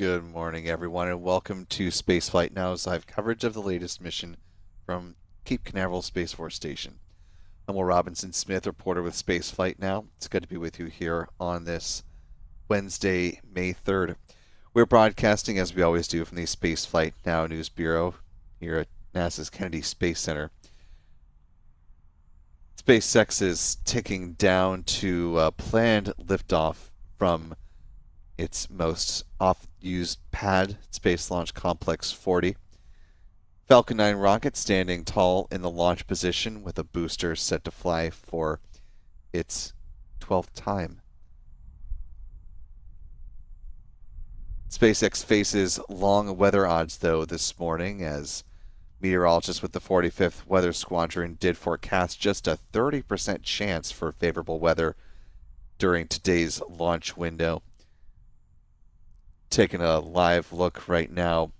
Good morning, everyone, and welcome to Spaceflight Now's live coverage of the latest mission from Cape Canaveral Space Force Station. I'm Will Robinson Smith, reporter with Spaceflight Now. It's good to be with you here on this Wednesday, May 3rd. We're broadcasting, as we always do, from the Spaceflight Now News Bureau here at NASA's Kennedy Space Center. SpaceX is ticking down to planned liftoff from its most oft-used pad, Space Launch Complex 40. Falcon 9 rocket standing tall in the launch position with a booster set to fly for its 12th time. SpaceX faces long weather odds, though, this morning, as meteorologists with the 45th Weather Squadron did forecast just a 30% chance for favorable weather during today's launch window. Taking a live look right now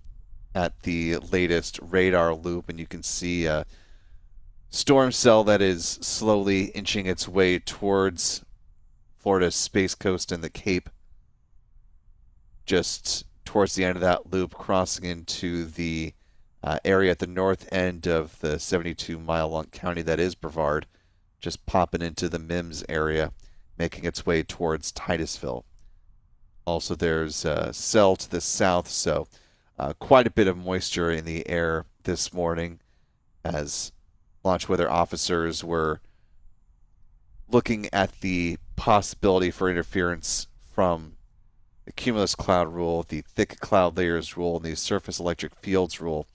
at the latest radar loop, and you can see a storm cell that is slowly inching its way towards Florida's Space Coast and the Cape, just towards the end of that loop, crossing into the area at the north end of the 72-mile-long county that is Brevard, just popping into the Mims area, making its way towards Titusville. Also, there's a cell to the south, so quite a bit of moisture in the air this morning as launch weather officers were looking at the possibility for interference from the cumulus cloud rule, the thick cloud layers rule, and the surface electric fields rule,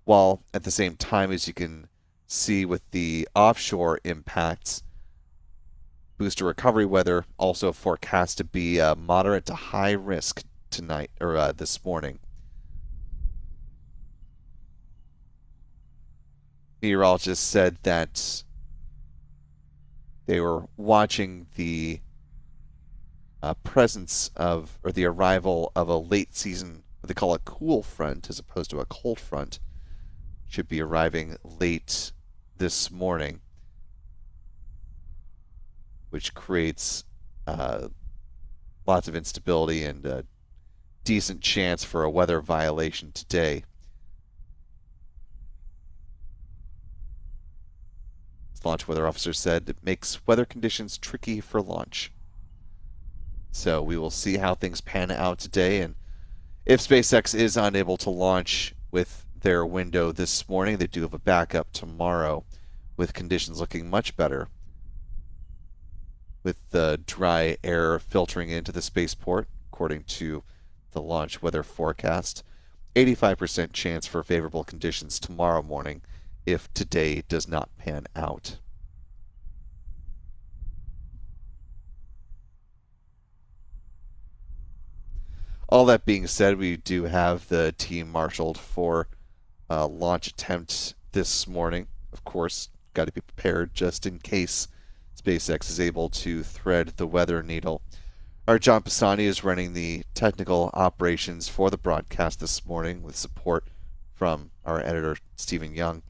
while at the same time, as you can see with the offshore impacts, booster recovery weather also forecast to be moderate to high risk tonight or this morning. Meteorologists said that they were watching the presence of, or the arrival of, a late season, what they call a cool front as opposed to a cold front, should be arriving late this morning, which creates lots of instability and a decent chance for a weather violation today. As launch weather officer said, it makes weather conditions tricky for launch. So we will see how things pan out today, and if SpaceX is unable to launch with their window this morning, they do have a backup tomorrow with conditions looking much better, with the dry air filtering into the spaceport, according to the launch weather forecast. 85% chance for favorable conditions tomorrow morning if today does not pan out. All that being said, we do have the team marshaled for a launch attempt this morning. Of course, got to be prepared just in case SpaceX is able to thread the weather needle. Our John Pisani is running the technical operations for the broadcast this morning with support from our editor, Stephen Young.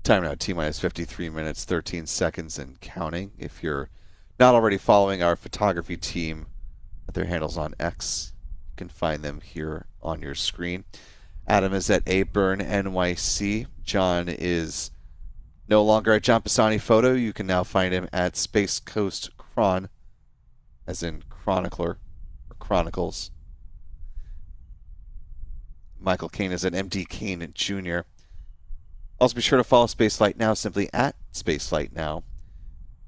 Time now, T-minus 53 minutes, 13 seconds and counting. If you're not already following our photography team, their handles on X, you can find them here on your screen. Adam is at aburn NYC. John is no longer at John Pisani Photo. You can now find him at Space Coast Chron, as in chronicler or chronicles. Michael Kane is at MD Kane Jr. Also be sure to follow Spaceflight Now simply at Spaceflight Now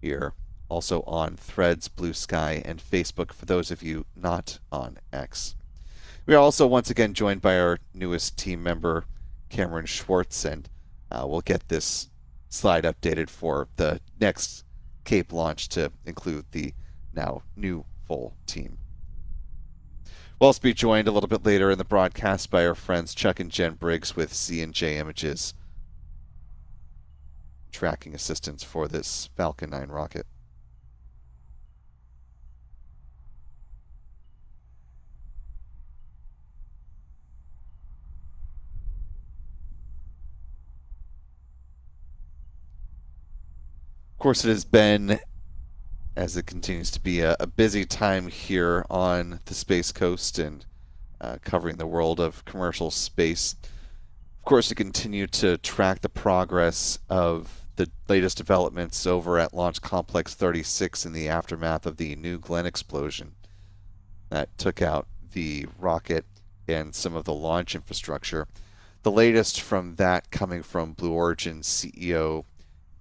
here. Also on Threads, Blue Sky, and Facebook for those of you not on X. We are also once again joined by our newest team member, Cameron Schwartz, and we'll get this slide updated for the next Cape launch to include the now new full team. We'll also be joined a little bit later in the broadcast by our friends Chuck and Jen Briggs with C&J Images, tracking assistance for this Falcon 9 rocket. Of course, it has been, as it continues to be, a busy time here on the Space Coast and covering the world of commercial space. Of course, to continue to track the progress of the latest developments over at Launch Complex 36 in the aftermath of the New Glenn explosion that took out the rocket and some of the launch infrastructure. The latest from that coming from Blue Origin CEO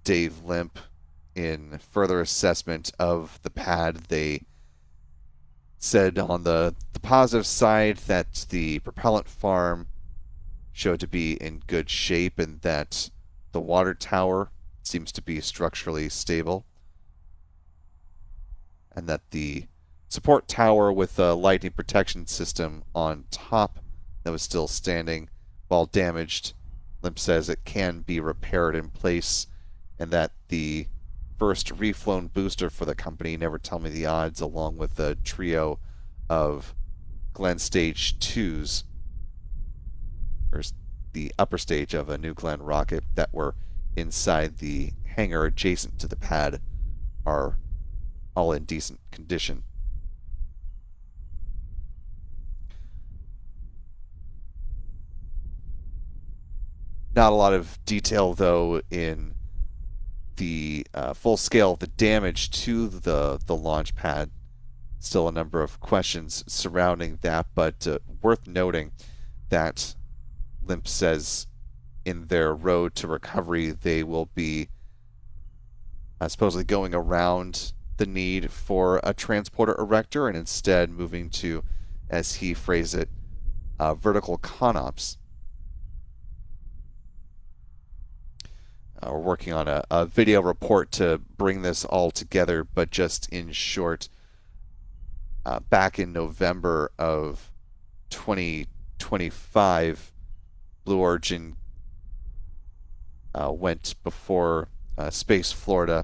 Dave Limp in further assessment of the pad. They said on the positive side that the propellant farm showed to be in good shape and that the water tower seems to be structurally stable, and that the support tower with the lightning protection system on top that was still standing, while damaged, Limp says it can be repaired in place, and that the first reflown booster for the company, Never Tell Me the Odds, along with a trio of Glenn Stage 2s, or the upper stage of a New Glenn rocket that were inside the hangar adjacent to the pad, are all in decent condition. Not a lot of detail, though, in the full scale of the damage to the launch pad. Still a number of questions surrounding that, but worth noting that Limp says in their road to recovery they will be supposedly going around the need for a transporter erector and instead moving to, as he phrased it, vertical ConOps. We're working on a video report to bring this all together, but just in short, back in November of 2025, Blue Origin went before Space Florida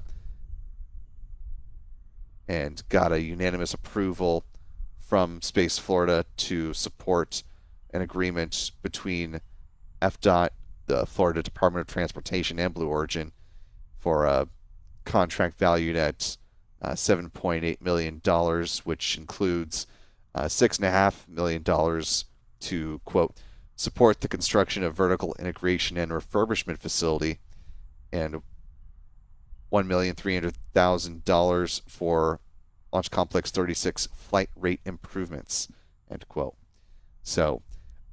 and got a unanimous approval from Space Florida to support an agreement between FDOT, the Florida Department of Transportation, and Blue Origin for a contract valued at $7.8 million, which includes $6.5 million to, quote, support the construction of vertical integration and refurbishment facility, and $1,300,000 for Launch Complex 36 flight rate improvements, end quote. So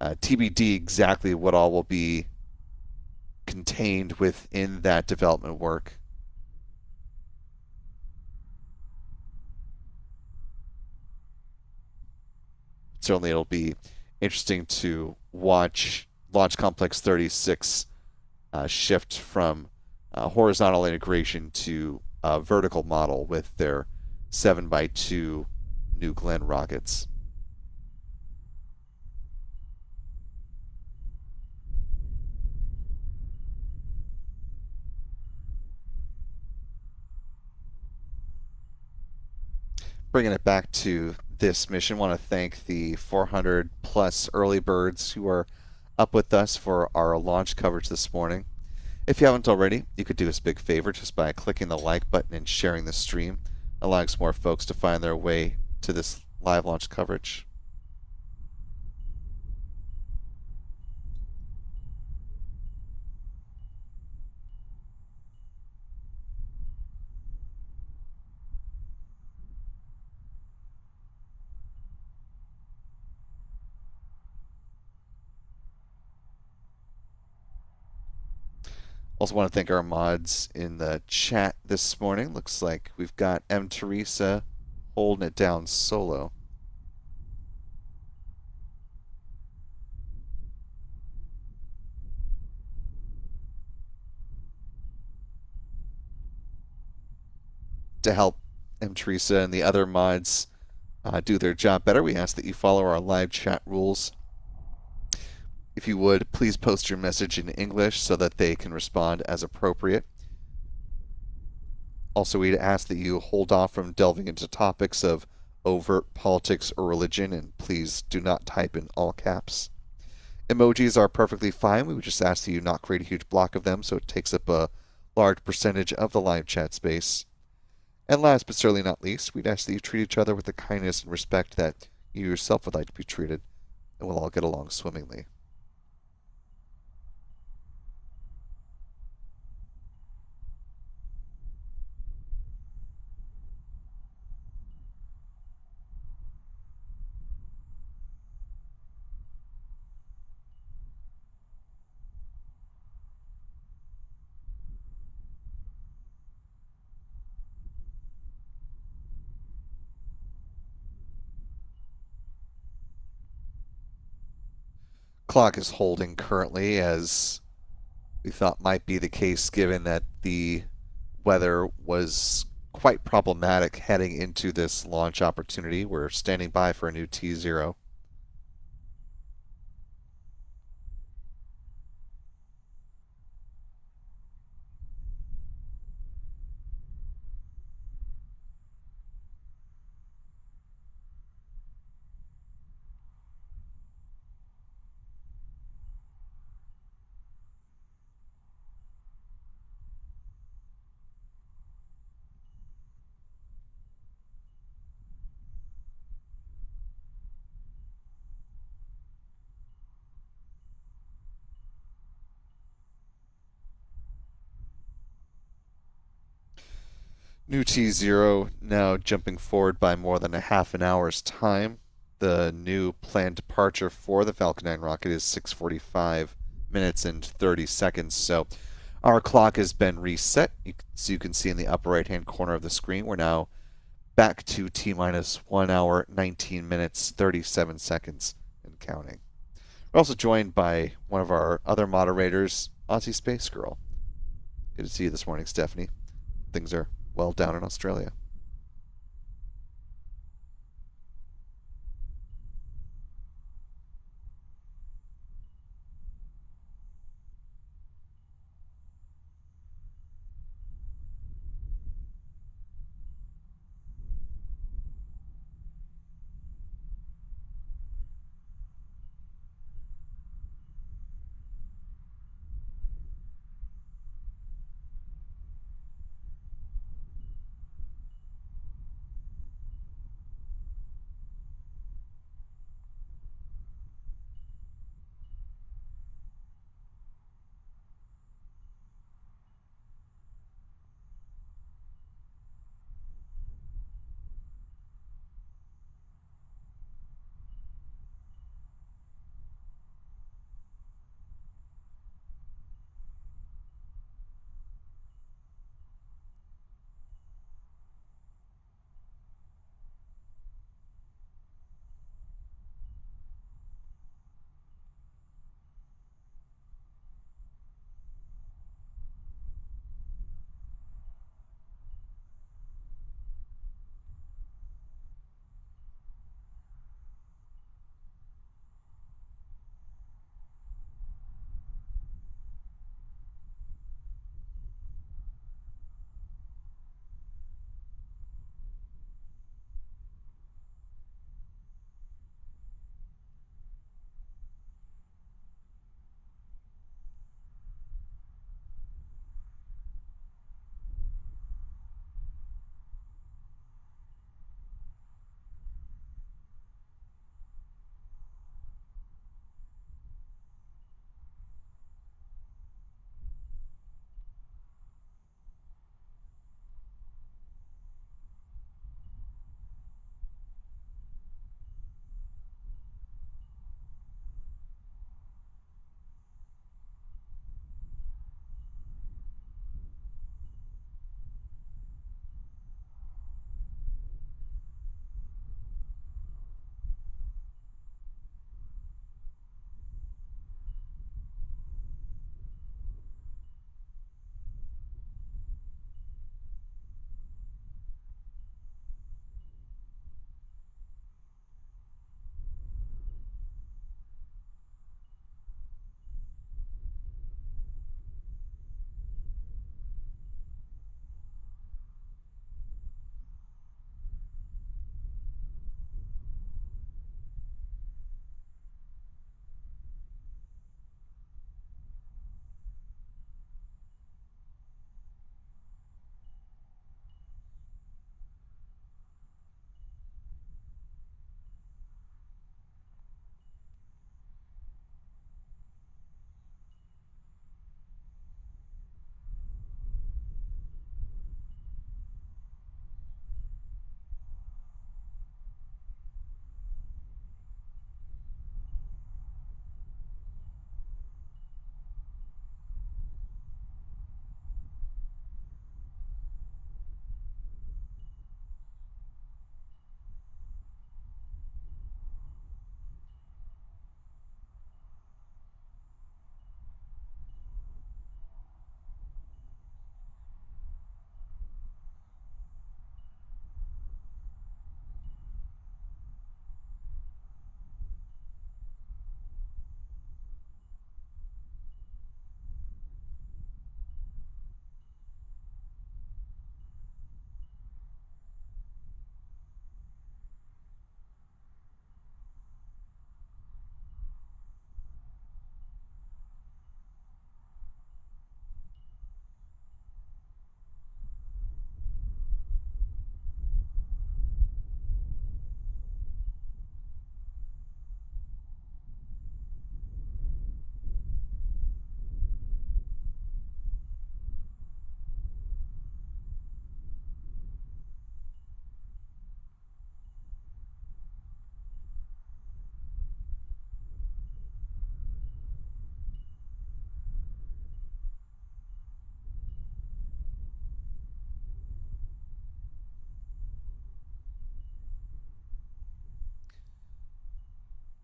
TBD exactly what all will be contained within that development work. Certainly it'll be interesting to watch Launch Complex 36 shift from horizontal integration to a vertical model with their 7x2 New Glenn rockets. Bringing it back to this mission, I want to thank the 400 plus early birds who are up with us for our launch coverage this morning. If you haven't already, you could do us a big favor just by clicking the like button and sharing the stream, allowing some more folks to find their way to this live launch coverage. Also want to thank our mods in the chat this morning. Looks like we've got M. Teresa holding it down solo. To help M. Teresa and the other mods do their job better, we ask that you follow our live chat rules. If you would, please post your message in English so that they can respond as appropriate. Also, we'd ask that you hold off from delving into topics of overt politics or religion, and please do not type in all caps. Emojis are perfectly fine. We would just ask that you not create a huge block of them so it takes up a large percentage of the live chat space. And last but certainly not least, we'd ask that you treat each other with the kindness and respect that you yourself would like to be treated, and we'll all get along swimmingly. Clock is holding currently, as we thought might be the case given that the weather was quite problematic heading into this launch opportunity. We're standing by for a new T0. New T0 now jumping forward by more than a half an hour's time. The new planned departure for the Falcon 9 rocket is 6:45 minutes and 30 seconds. So our clock has been reset. So you can see in the upper right hand corner of the screen, we're now back to T minus 1 hour, 19 minutes, 37 seconds, and counting. We're also joined by one of our other moderators, Aussie Space Girl. Good to see you this morning, Stephanie. Things are well down in Australia.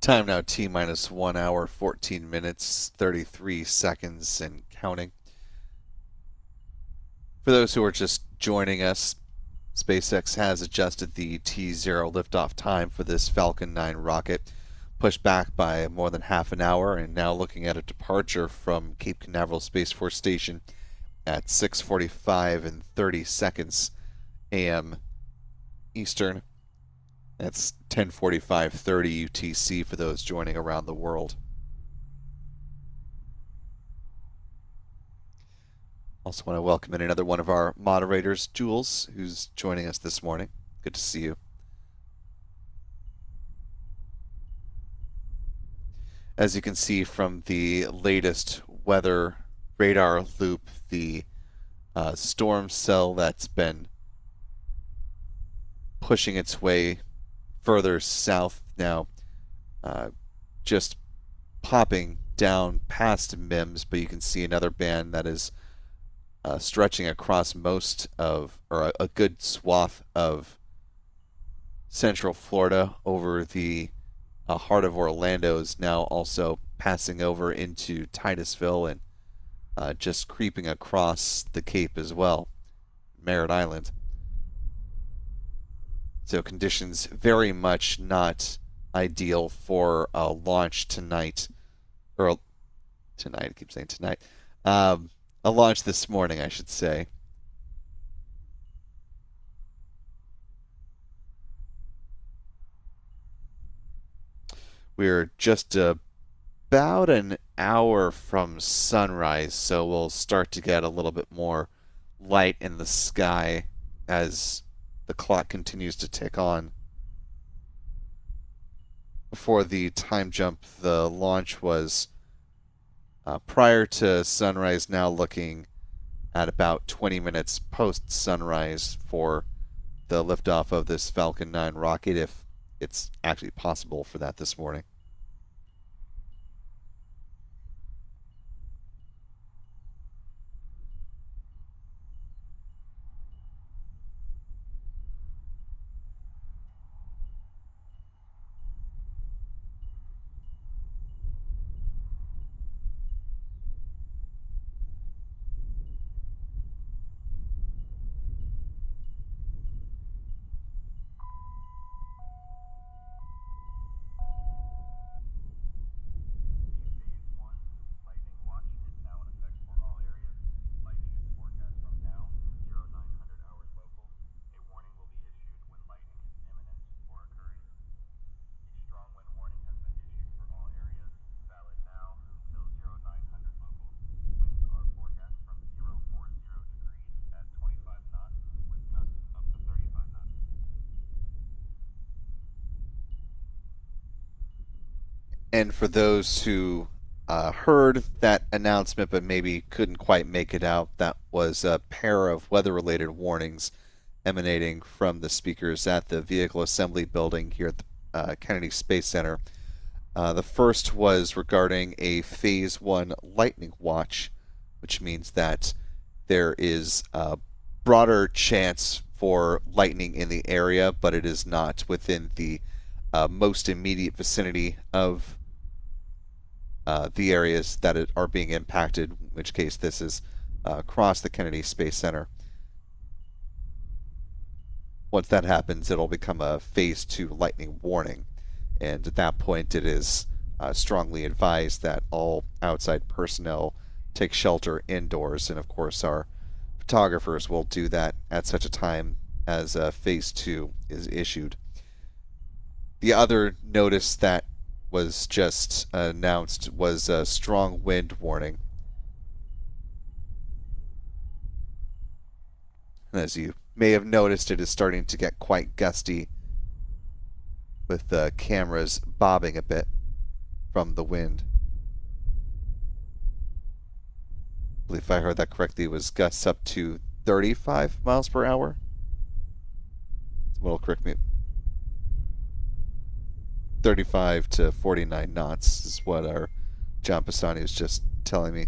Time now T minus 1 hour, 14 minutes, 33 seconds, and counting. For those who are just joining us, SpaceX has adjusted the T0 liftoff time for this Falcon 9 rocket, pushed back by more than half an hour, and now looking at a departure from Cape Canaveral Space Force Station at 6:45 and 30 seconds a.m. Eastern. That's 10:45:30 UTC for those joining around the world. Also want to welcome in another one of our moderators, Jules, who's joining us this morning. Good to see you. As you can see from the latest weather radar loop, the storm cell that's been pushing its way further south now, just popping down past MIMS, but you can see another band that is stretching across most of, or a good swath of Central Florida over the heart of Orlando, is now also passing over into Titusville and just creeping across the Cape as well, Merritt Island. So conditions very much not ideal for a launch tonight, or tonight, I keep saying tonight, a launch this morning, I should say. We're just about an hour from sunrise, so we'll start to get a little bit more light in the sky as the clock continues to tick on. Before the time jump, the launch was prior to sunrise, now looking at about 20 minutes post sunrise for the liftoff of this Falcon 9 rocket, if it's actually possible for that this morning. And for those who heard that announcement but maybe couldn't quite make it out, that was a pair of weather-related warnings emanating from the speakers at the Vehicle Assembly Building here at the Kennedy Space Center. The first was regarding a Phase 1 lightning watch, which means that there is a broader chance for lightning in the area, but it is not within the most immediate vicinity of the areas that are being impacted, in which case this is across the Kennedy Space Center. Once that happens, it'll become a Phase 2 lightning warning, and at that point it is strongly advised that all outside personnel take shelter indoors, and of course our photographers will do that at such a time as Phase 2 is issued. The other notice that was just announced was a strong wind warning. And as you may have noticed, it is starting to get quite gusty, with the cameras bobbing a bit from the wind. I believe if I heard that correctly, it was gusts up to 35 miles per hour. Someone will correct me. 35 to 49 knots is what our John Pisani was just telling me.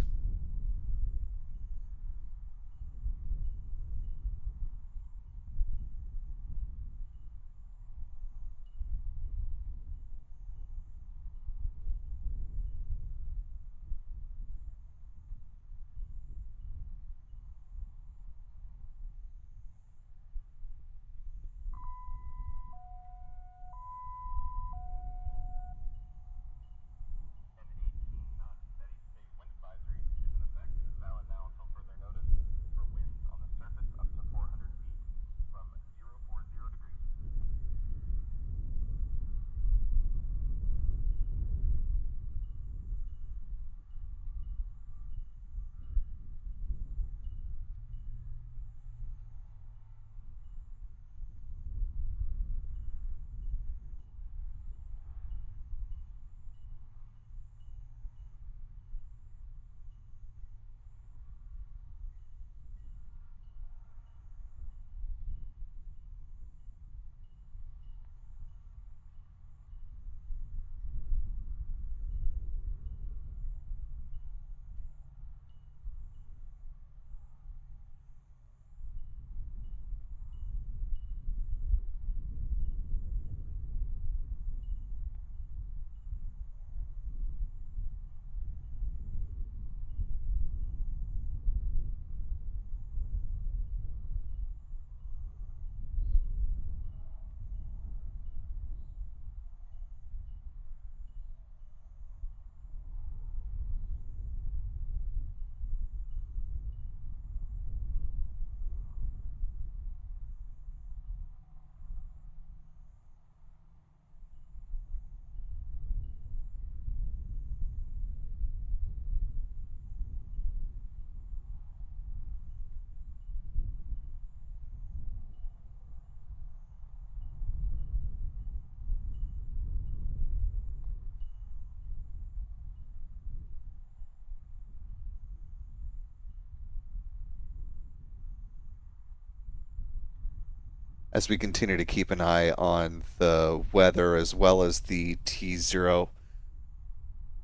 as we continue to keep an eye on the weather as well as the T0.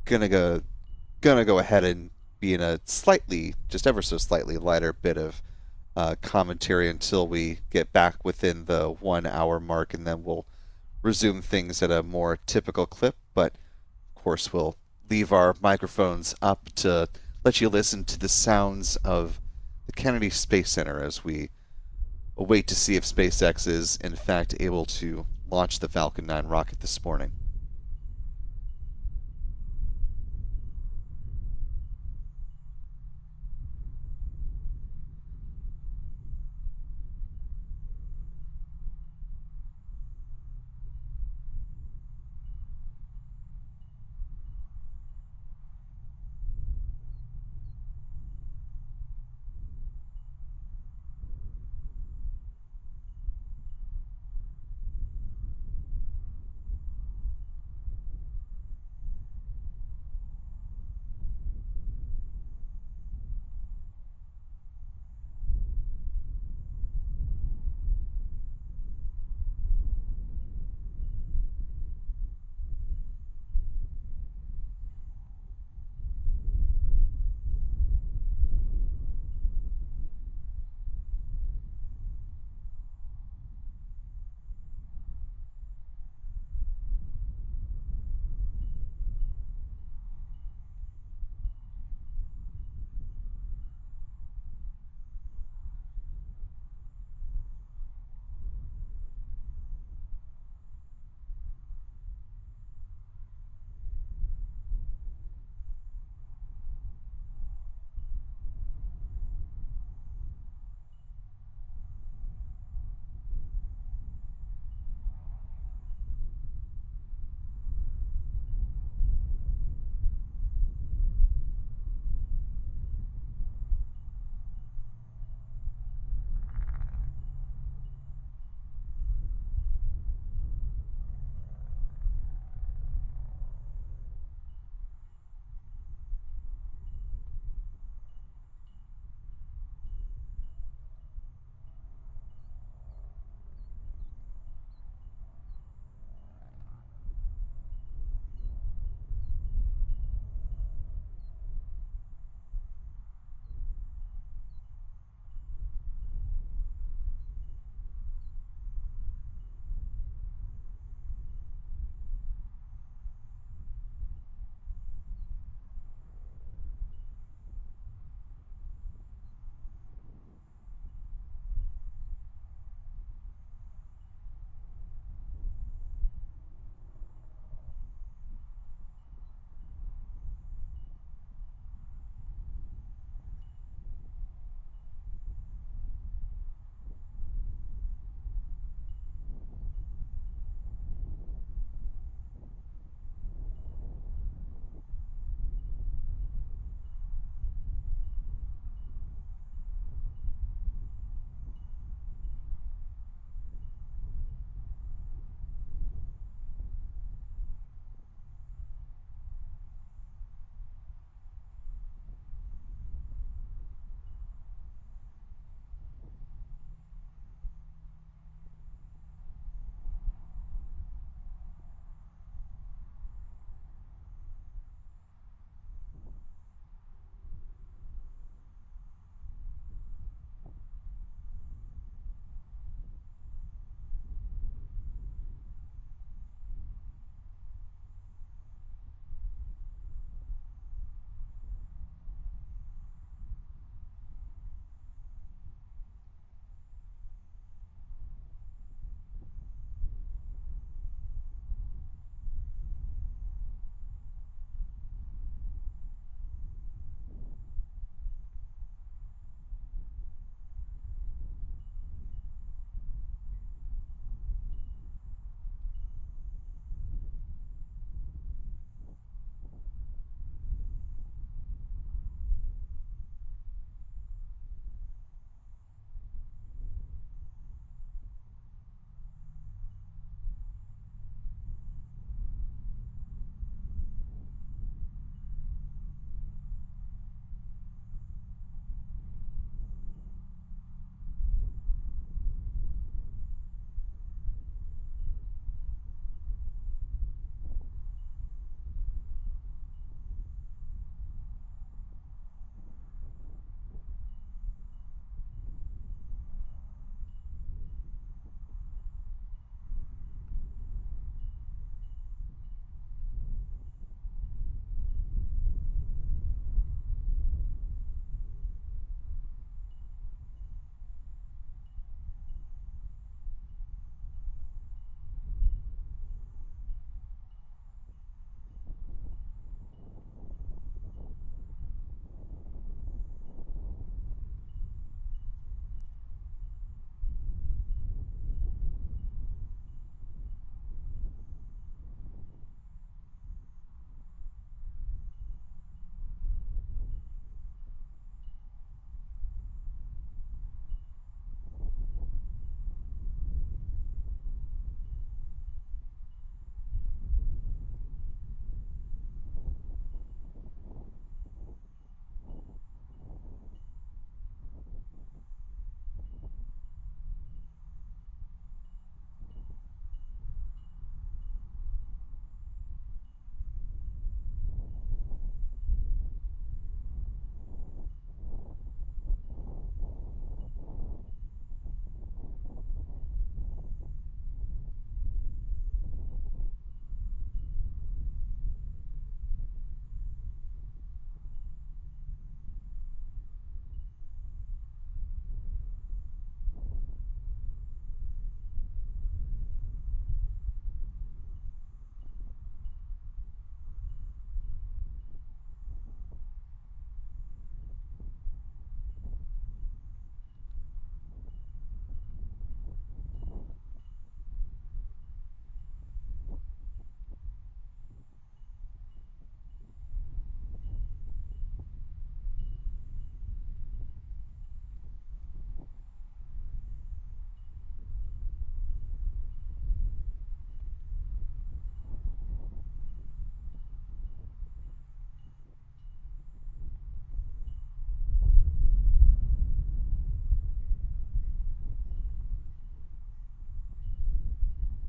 Gonna go gonna go ahead and be in a slightly, just ever so slightly lighter bit of commentary until we get back within the 1 hour mark, and then we'll resume things at a more typical clip. But of course, we'll leave our microphones up to let you listen to the sounds of the Kennedy Space Center as we await to see if SpaceX is in fact able to launch the Falcon 9 rocket this morning.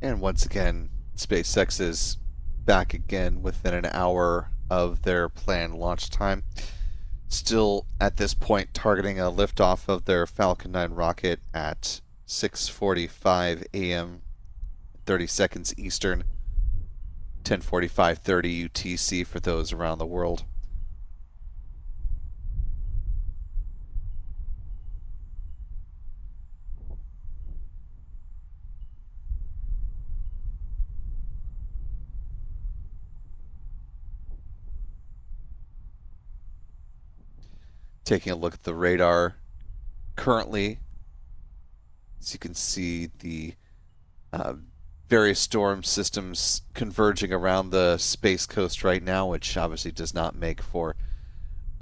And once again, SpaceX is back again within an hour of their planned launch time. Still, at this point, targeting a liftoff of their Falcon 9 rocket at 6:45 a.m. 30 seconds Eastern, 10:45:30 UTC for those around the world. Taking a look at the radar currently, as you can see the various storm systems converging around the Space Coast right now, which obviously does not make for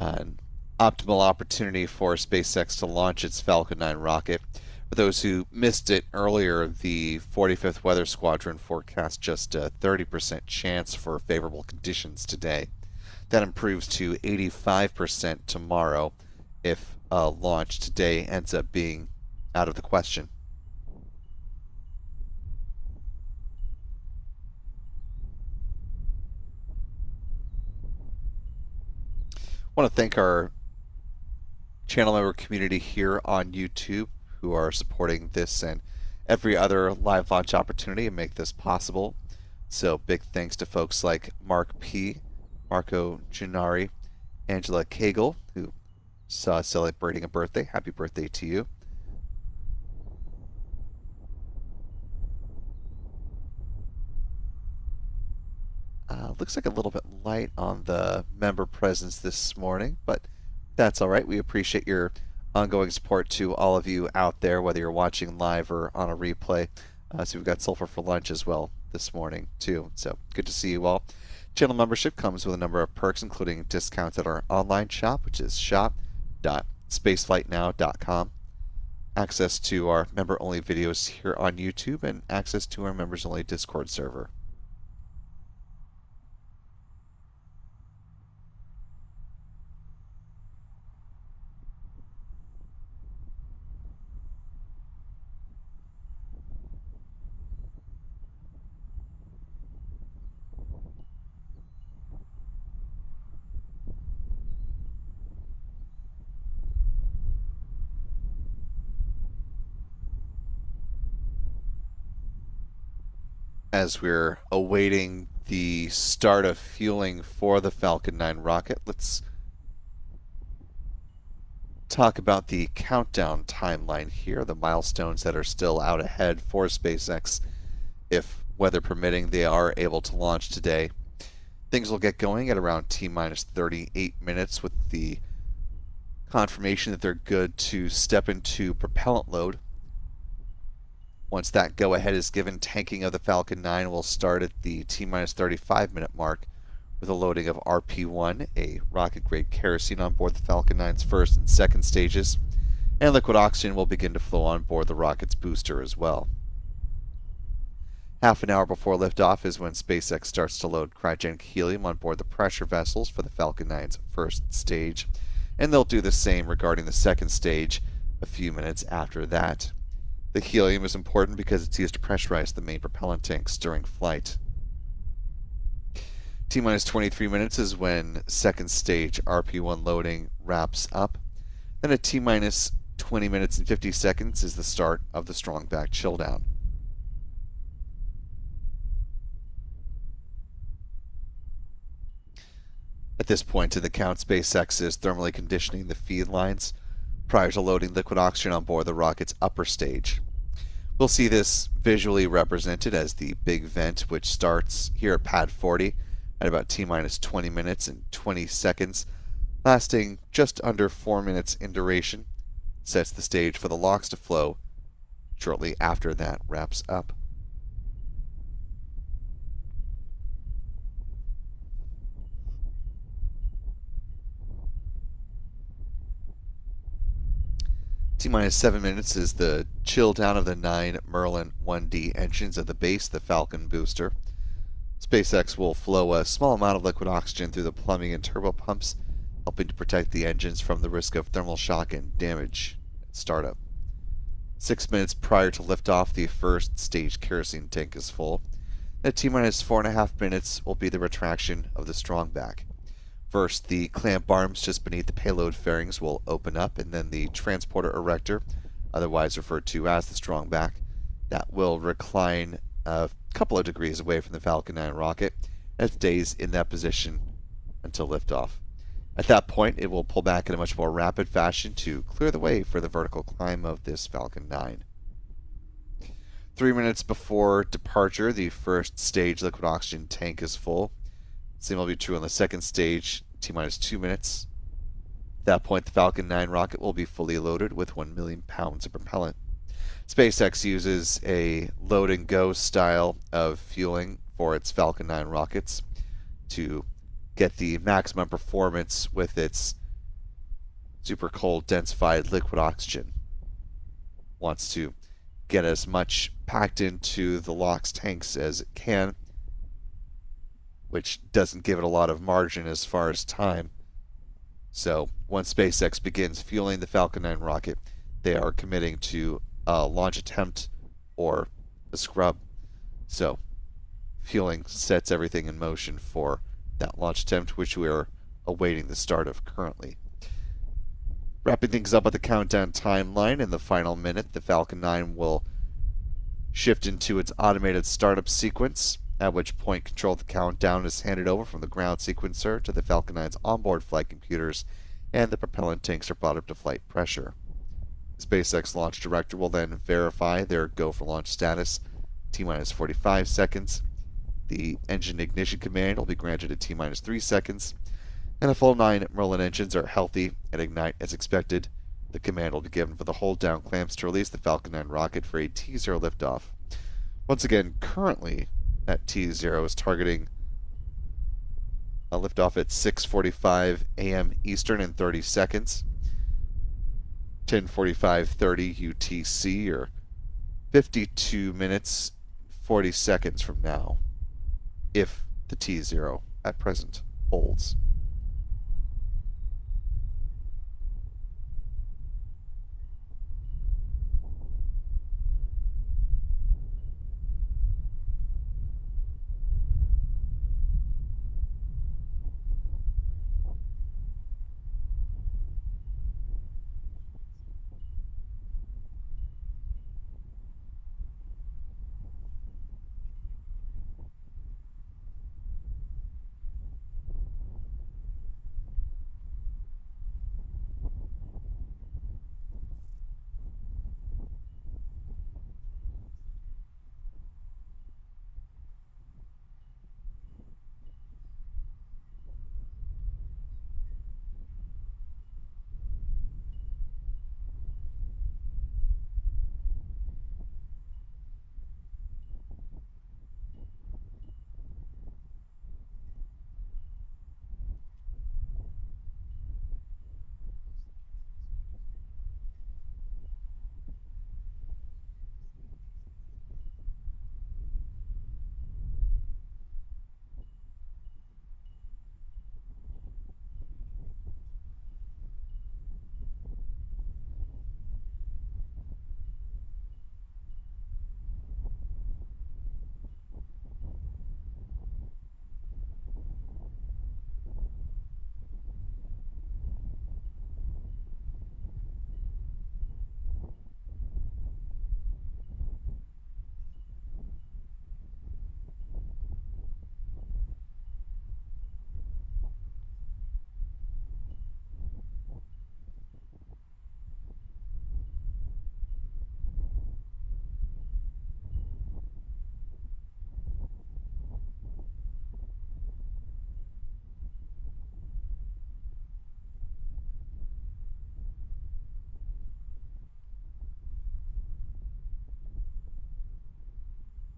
an optimal opportunity for SpaceX to launch its Falcon 9 rocket. For those who missed it earlier, the 45th Weather Squadron forecast just a 30% chance for favorable conditions today. That improves to 85% tomorrow if a launch today ends up being out of the question. I want to thank our channel member community here on YouTube who are supporting this and every other live launch opportunity and make this possible. So big thanks to folks like Mark P., Marco Gennari, Angela Cagle, who saw us celebrating a birthday. Happy birthday to you. Looks like a little bit light on the member presence this morning, but that's all right. We appreciate your ongoing support to all of you out there, whether you're watching live or on a replay. So we've got Sulfur for lunch as well this morning, too. So good to see you all. Channel membership comes with a number of perks, including discounts at our online shop, which is shop.spaceflightnow.com, access to our member-only videos here on YouTube, and access to our members-only Discord server. As we're awaiting the start of fueling for the Falcon 9 rocket, let's talk about the countdown timeline here, the milestones that are still out ahead for SpaceX. If weather permitting, they are able to launch today. Things will get going at around T-minus 38 minutes with the confirmation that they're good to step into propellant load. Once that go-ahead is given, tanking of the Falcon 9 will start at the T-minus 35-minute mark with a loading of RP-1, a rocket-grade kerosene on board the Falcon 9's first and second stages, and liquid oxygen will begin to flow on board the rocket's booster as well. Half an hour before liftoff is when SpaceX starts to load cryogenic helium on board the pressure vessels for the Falcon 9's first stage, and they'll do the same regarding the second stage a few minutes after that. The helium is important because it's used to pressurize the main propellant tanks during flight. T-minus 23 minutes is when second stage RP-1 loading wraps up. Then at T-minus 20 minutes and 50 seconds is the start of the strong back chill down. At this point in the count, SpaceX is thermally conditioning the feed lines prior to loading liquid oxygen on board the rocket's upper stage. We'll see this visually represented as the big vent, which starts here at pad 40 at about T-minus 20 minutes and 20 seconds, lasting just under 4 minutes in duration, sets the stage for the LOX to flow shortly after that wraps up. T-minus 7 minutes is the chill down of the 9 Merlin 1D engines at the base of the Falcon booster. SpaceX will flow a small amount of liquid oxygen through the plumbing and turbo pumps, helping to protect the engines from the risk of thermal shock and damage at startup. 6 minutes prior to liftoff, the first stage kerosene tank is full. At T-minus 4.5 minutes will be the retraction of the strongback. First, the clamp arms just beneath the payload fairings will open up, and then the transporter erector, otherwise referred to as the strongback, that will recline a couple of degrees away from the Falcon 9 rocket, and it stays in that position until liftoff. At that point, it will pull back in a much more rapid fashion to clear the way for the vertical climb of this Falcon 9. 3 minutes before departure, the first stage liquid oxygen tank is full. Same will be true on the second stage, T-minus 2 minutes. At that point, the Falcon 9 rocket will be fully loaded with 1 million pounds of propellant. SpaceX uses a load and go style of fueling for its Falcon 9 rockets to get the maximum performance with its super cold densified liquid oxygen. Wants to get as much packed into the LOX tanks as it can, which doesn't give it a lot of margin as far as time. So once SpaceX begins fueling the Falcon 9 rocket, they are committing to a launch attempt or a scrub. So fueling sets everything in motion for that launch attempt, which we are awaiting the start of currently. Wrapping things up at the countdown timeline, in the final minute, the Falcon 9 will shift into its automated startup sequence, at which point control of the countdown is handed over from the ground sequencer to the Falcon 9's onboard flight computers, and the propellant tanks are brought up to flight pressure. The SpaceX launch director will then verify their go for launch status, T-minus 45 seconds. The engine ignition command will be granted at T-minus 3 seconds, and the full 9 Merlin engines are healthy and ignite as expected. The command will be given for the hold down clamps to release the Falcon 9 rocket for a T0 liftoff. Once again, currently that T0 is targeting a liftoff at 6:45 a.m. Eastern in 30 seconds, 10:45:30 UTC, or 52 minutes 40 seconds from now, if the T0 at present holds.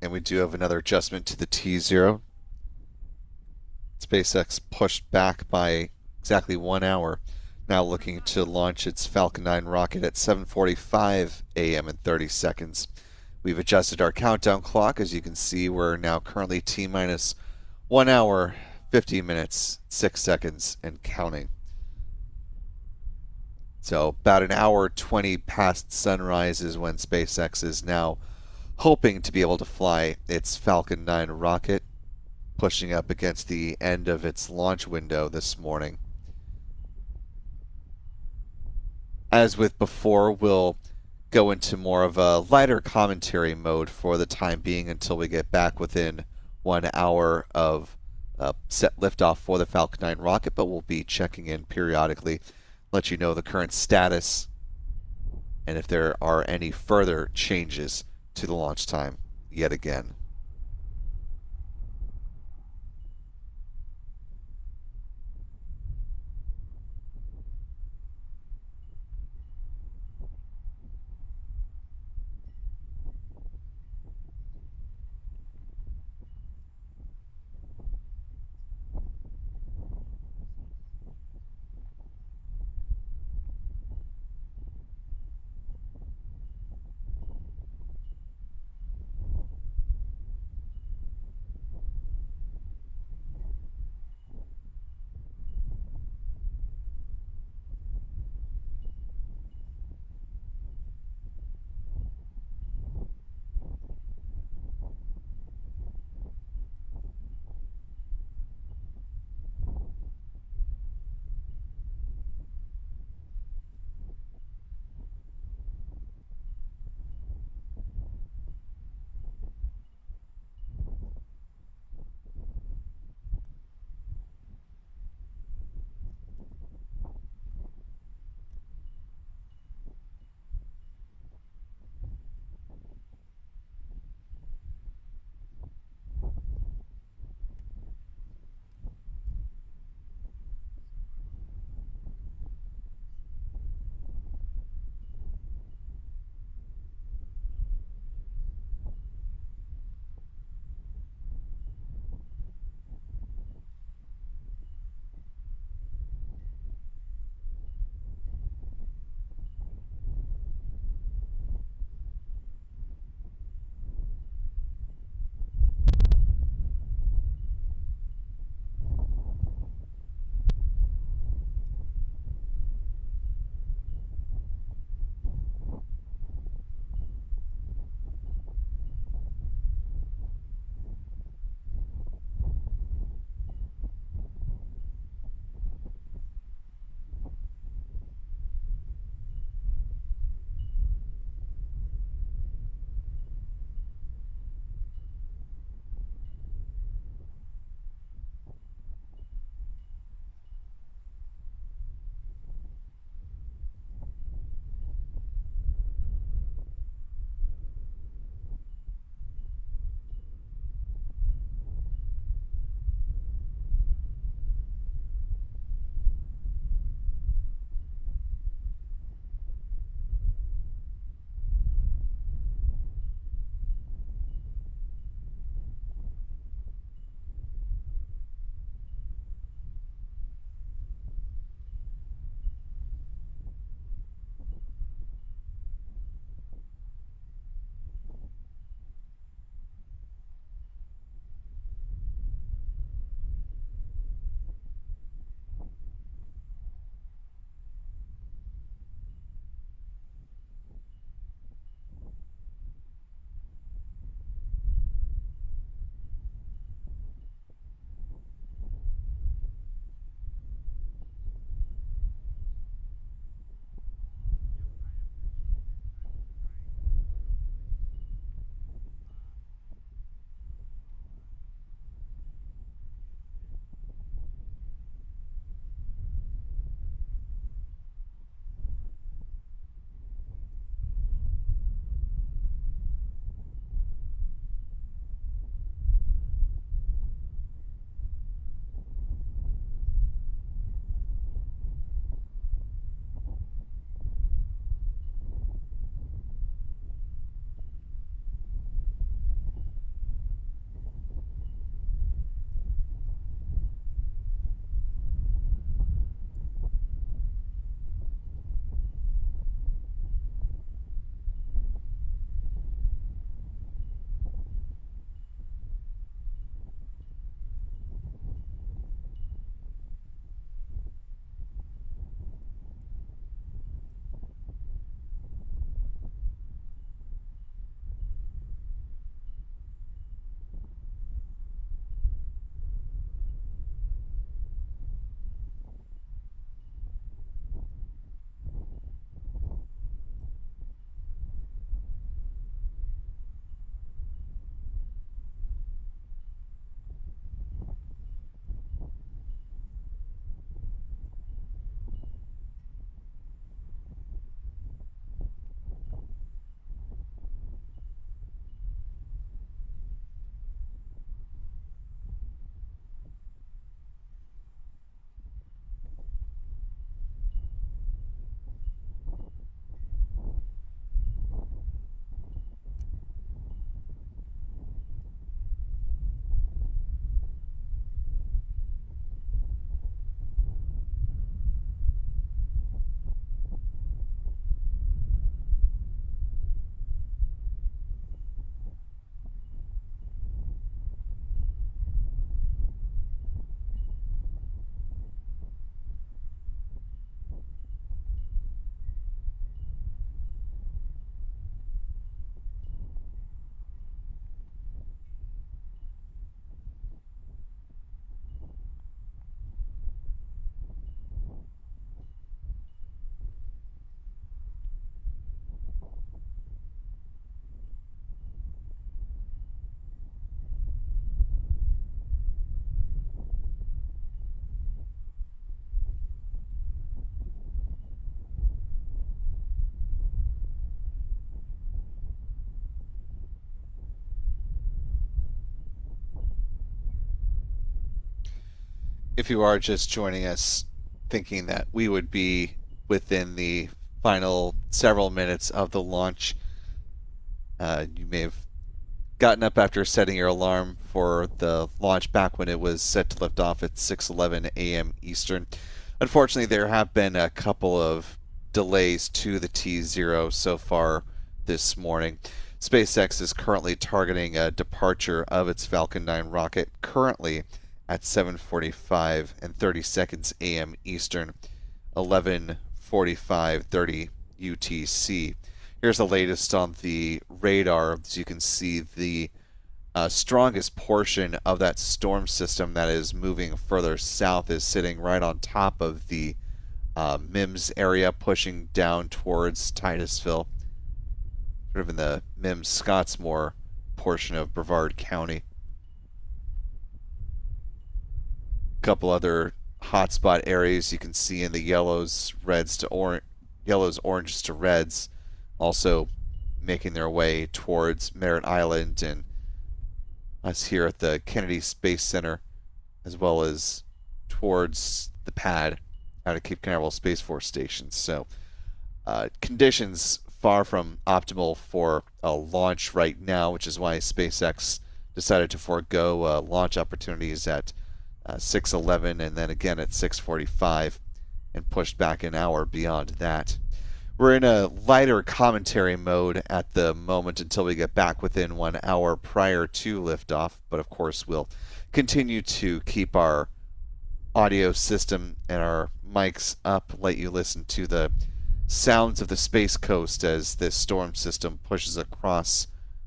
And we do have another adjustment to the T0. SpaceX pushed back by exactly 1 hour, now looking to launch its Falcon 9 rocket at 7:45 a.m. in 30 seconds. We've adjusted our countdown clock. As you can see, we're now currently T-minus 1 hour, 50 minutes, 6 seconds, and counting. So about an hour 20 past sunrise is when SpaceX is now hoping to be able to fly its Falcon 9 rocket, pushing up against the end of its launch window this morning. As with before, we'll go into more of a lighter commentary mode for the time being until we get back within 1 hour of set liftoff for the Falcon 9 rocket, but we'll be checking in periodically, let you know the current status and if there are any further changes to the launch time yet again. if you are just joining us thinking that we would be within the final several minutes of the launch, you may have gotten up after setting your alarm for the launch back when it was set to lift off at 6:11 a.m. Eastern. Unfortunately, there have been a couple of delays to the T0 so far this morning. SpaceX is currently targeting a departure of its Falcon 9 rocket currently at 7:45 and 30 seconds a.m. Eastern, 11:45:30 UTC. Here's the latest on the radar. As you can see, the strongest portion of that storm system that is moving further south is sitting right on top of the MIMS area, pushing down towards Titusville, sort of in the MIMS-Scottsmore portion of Brevard County. A couple other hotspot areas you can see in the yellows, oranges to reds, also making their way towards Merritt Island and us here at the Kennedy Space Center, as well as towards the pad out at Cape Canaveral Space Force Station. So conditions far from optimal for a launch right now, which is why SpaceX decided to forego launch opportunities at 6:11 and then again at 6:45 and pushed back an hour beyond that. We're in a lighter commentary mode at the moment until we get back within 1 hour prior to liftoff, but of course we'll continue to keep our audio system and our mics up, let you listen to the sounds of the Space Coast as this storm system pushes across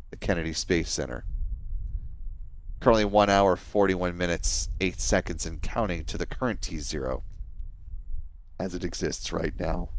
the Kennedy Space Center. Currently 1 hour, 41 minutes, 8 seconds and counting to the current T0 as it exists right now.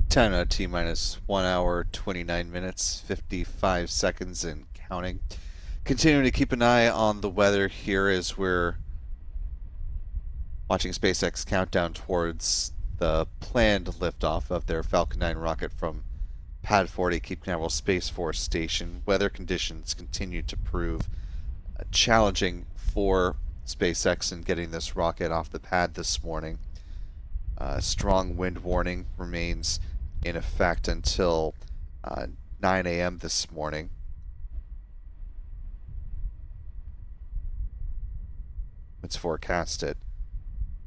10 T minus 1 hour, 29 minutes, 55 seconds and counting. Continuing to keep an eye on the weather here as we're watching SpaceX countdown towards the planned liftoff of their Falcon 9 rocket from Pad 40, Cape Canaveral Space Force Station. Weather conditions continue to prove challenging for SpaceX in getting this rocket off the pad this morning. Strong wind warning remains in effect until 9 a.m. this morning. It's forecast at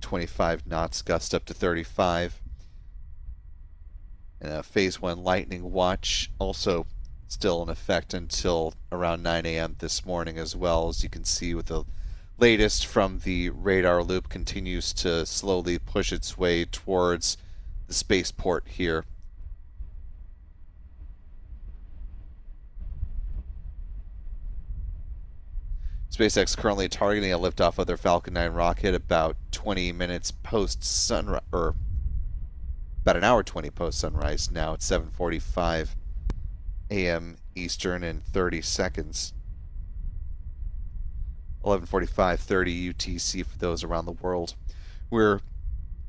25 knots, gust up to 35. And a Phase 1 lightning watch also still in effect until around 9 a.m. this morning as well. As you can see with the latest from the radar loop, continues to slowly push its way towards the spaceport here. SpaceX currently targeting a liftoff of their Falcon 9 rocket about 20 minutes post sunrise, or about an hour 20 post sunrise. Now it's 7:45 a.m. Eastern and 30 seconds. 11:45:30 UTC for those around the world. We're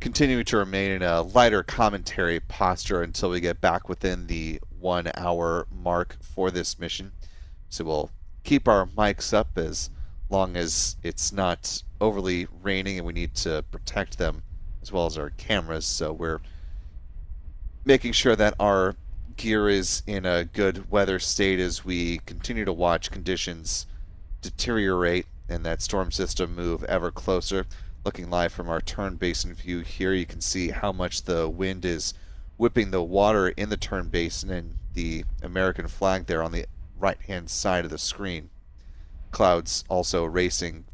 continuing to remain in a lighter commentary posture until we get back within the 1 hour mark for this mission. So we'll keep our mics up as long as it's not overly raining and we need to protect them, as well as our cameras. So we're making sure that our gear is in a good weather state as we continue to watch conditions deteriorate and that storm system move ever closer. Looking live from our turn basin view here, you can see how much the wind is whipping the water in the turn basin and the American flag there on the right-hand side of the screen. Clouds also racing.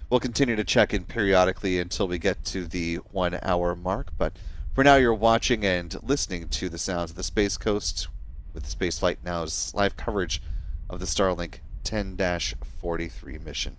We'll continue to check in periodically until we get to the 1 hour mark, but for now you're watching and listening to the sounds of the Space Coast with Spaceflight Now's live coverage of the Starlink 10-43 mission.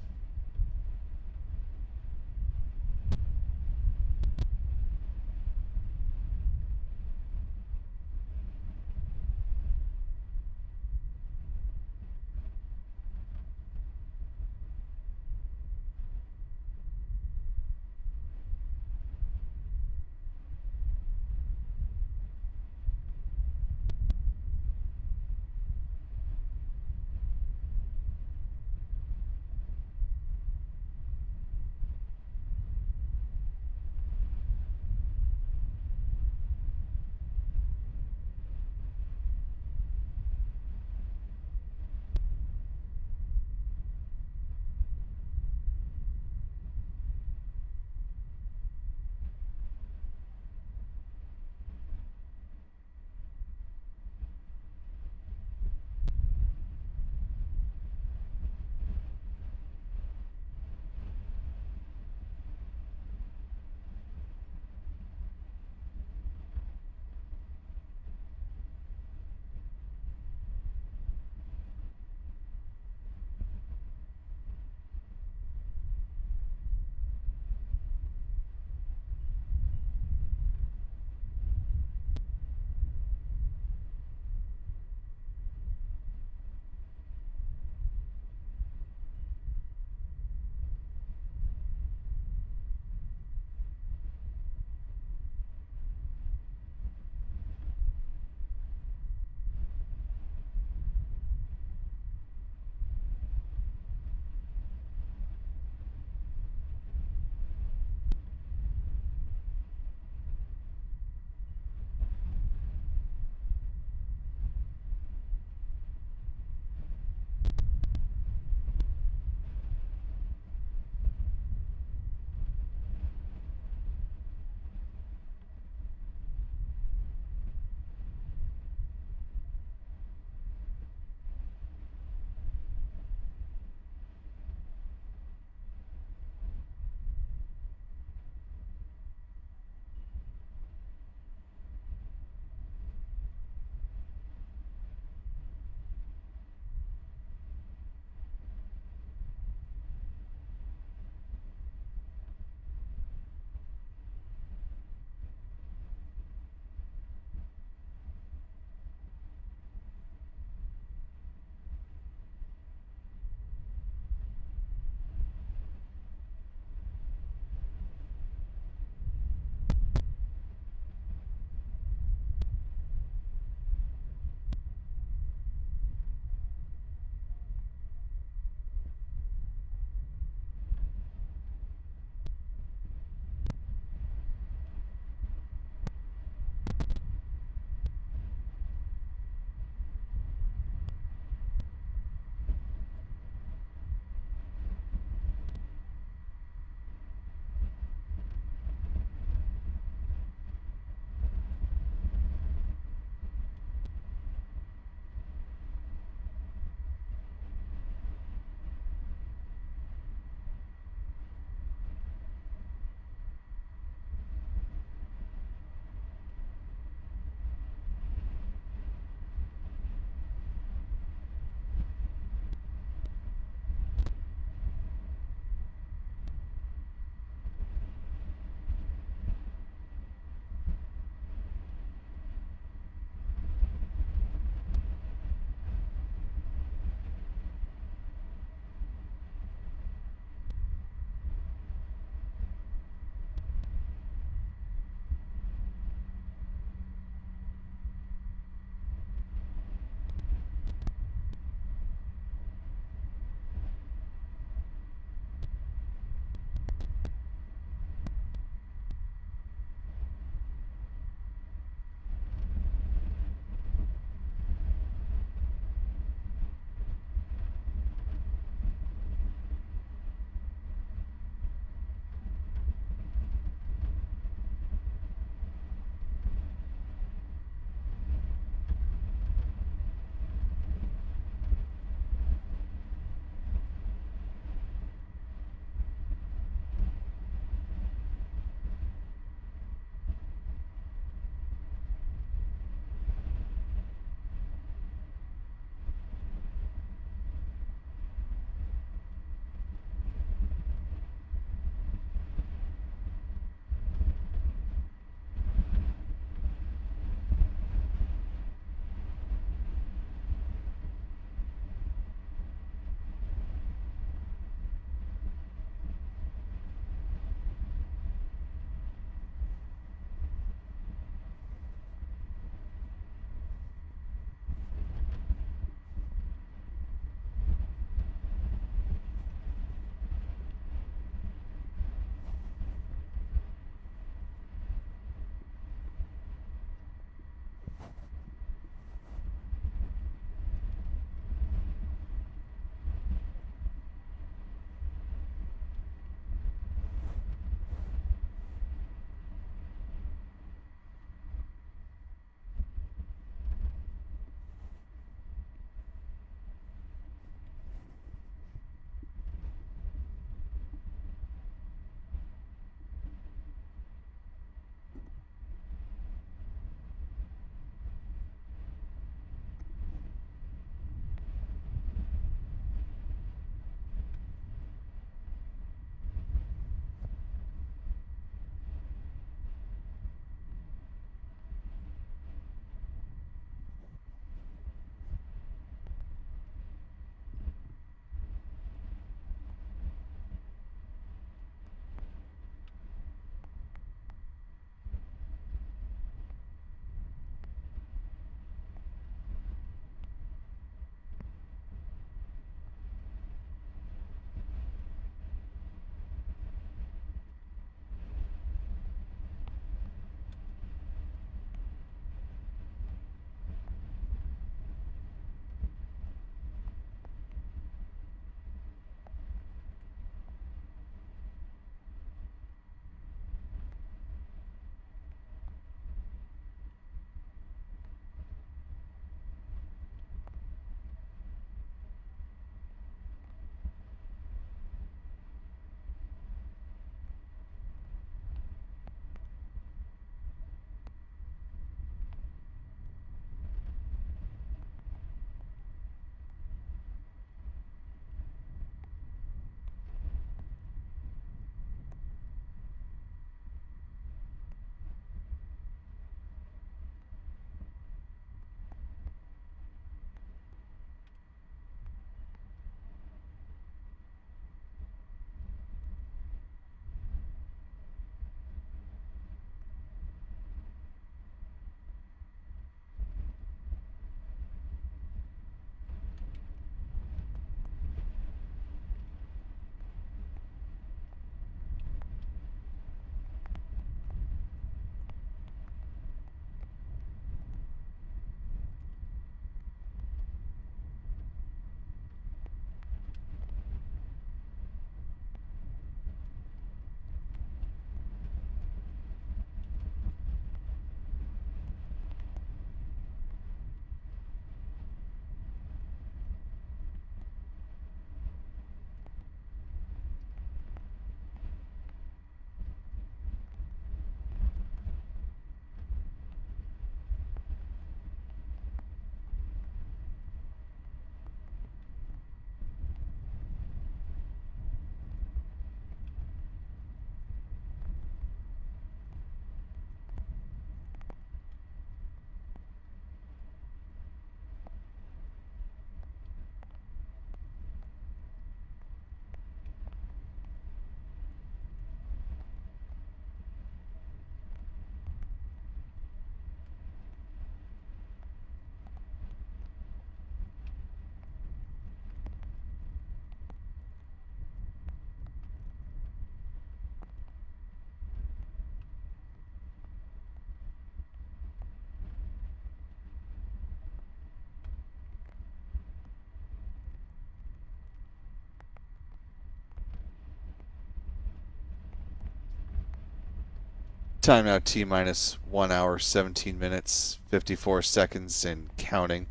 Time now T minus 1 hour, 17 minutes, 54 seconds and counting.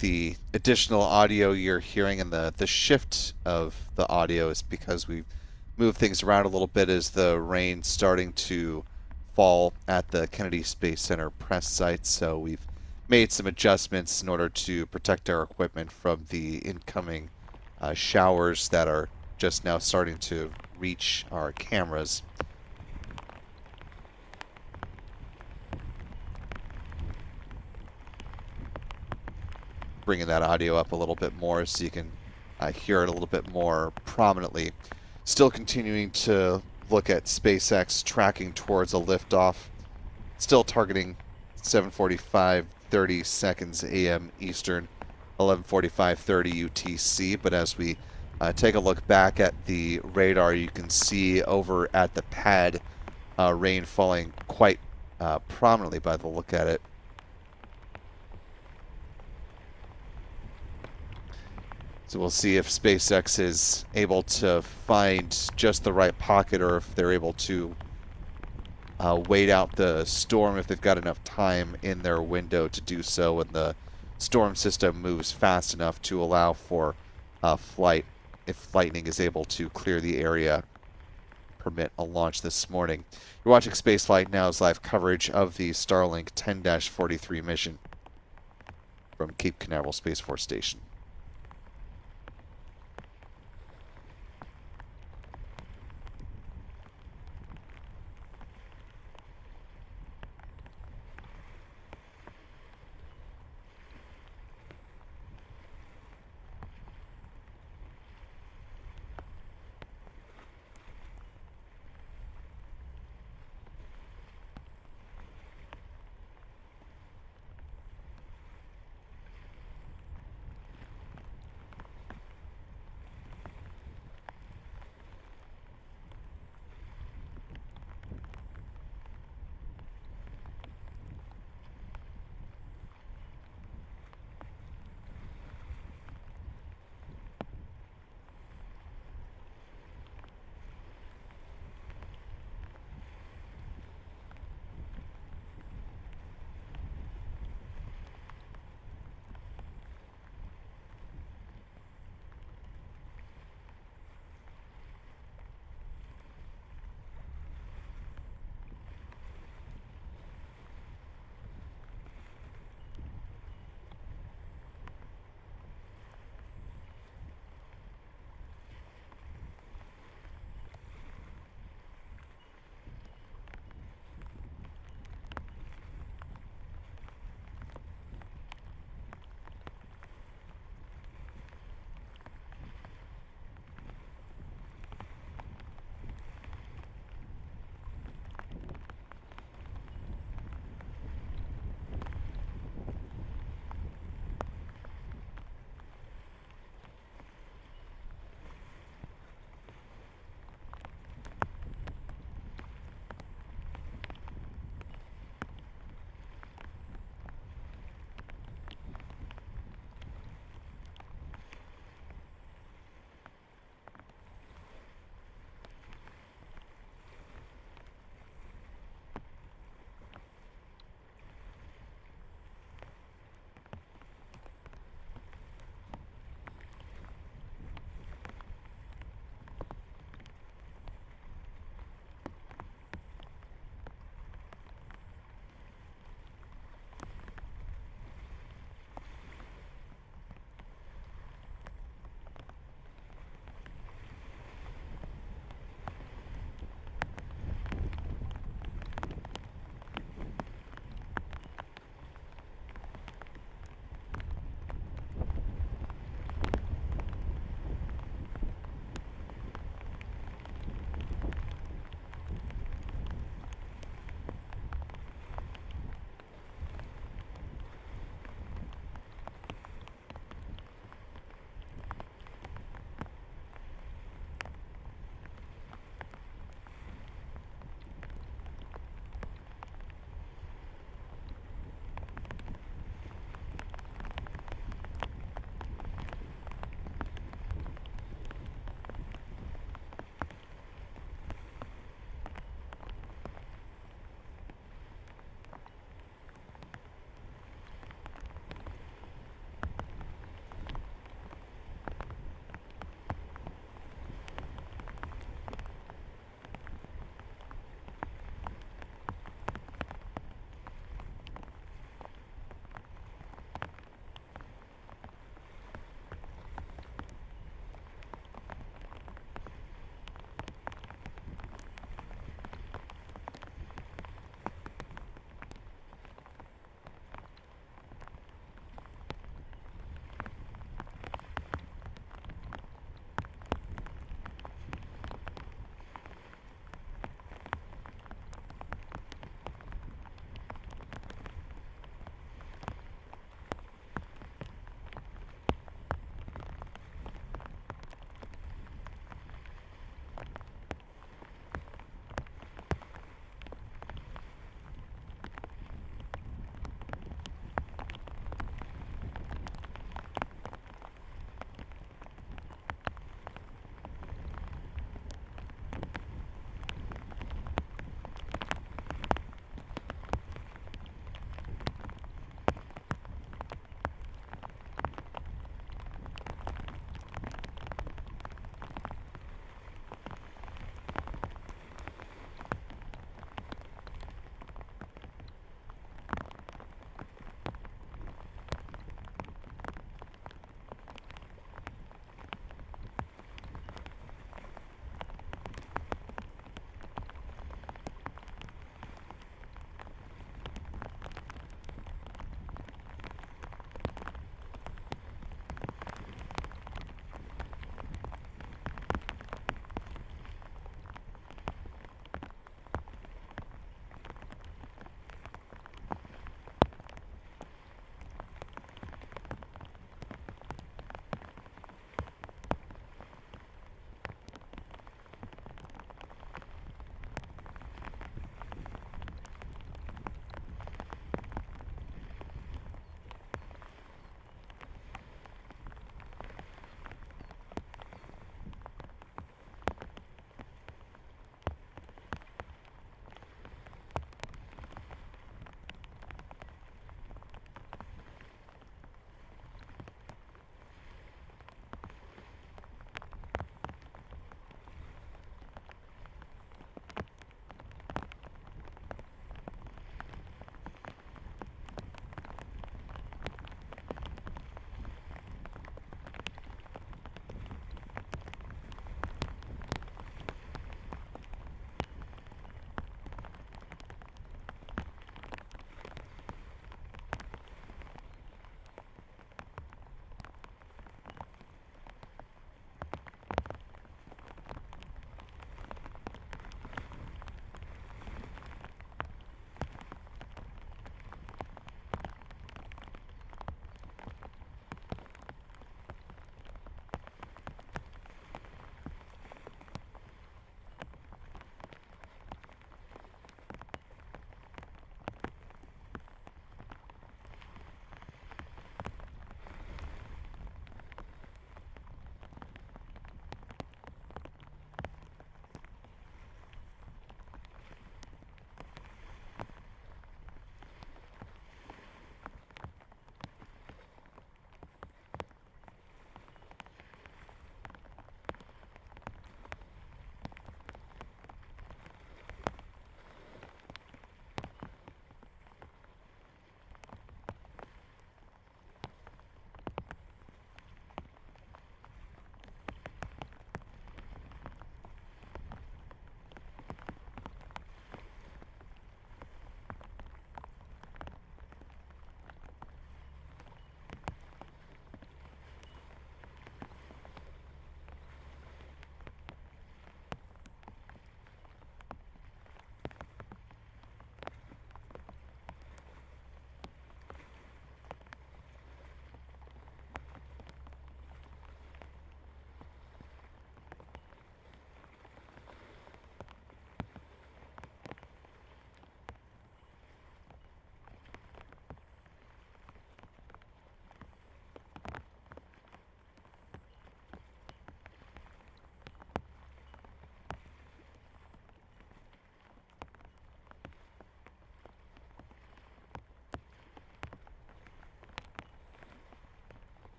The additional audio you're hearing and the shift of the audio is because we've moved things around a little bit as the rain starting to fall at the Kennedy Space Center press site. So we've made some adjustments in order to protect our equipment from the incoming showers that are just now starting to reach our cameras. Bringing that audio up a little bit more so you can hear it a little bit more prominently. Still continuing to look at SpaceX tracking towards a liftoff. Still targeting 7:45:30 seconds a.m. Eastern, 11:45:30 UTC. But as we take a look back at the radar, you can see over at the pad rain falling quite prominently by the look at it. So we'll see if SpaceX is able to find just the right pocket, or if they're able to wait out the storm, if they've got enough time in their window to do so, and the storm system moves fast enough to allow for flight, if lightning is able to clear the area, permit a launch this morning. You're watching Spaceflight Now's live coverage of the Starlink 10-43 mission from Cape Canaveral Space Force Station.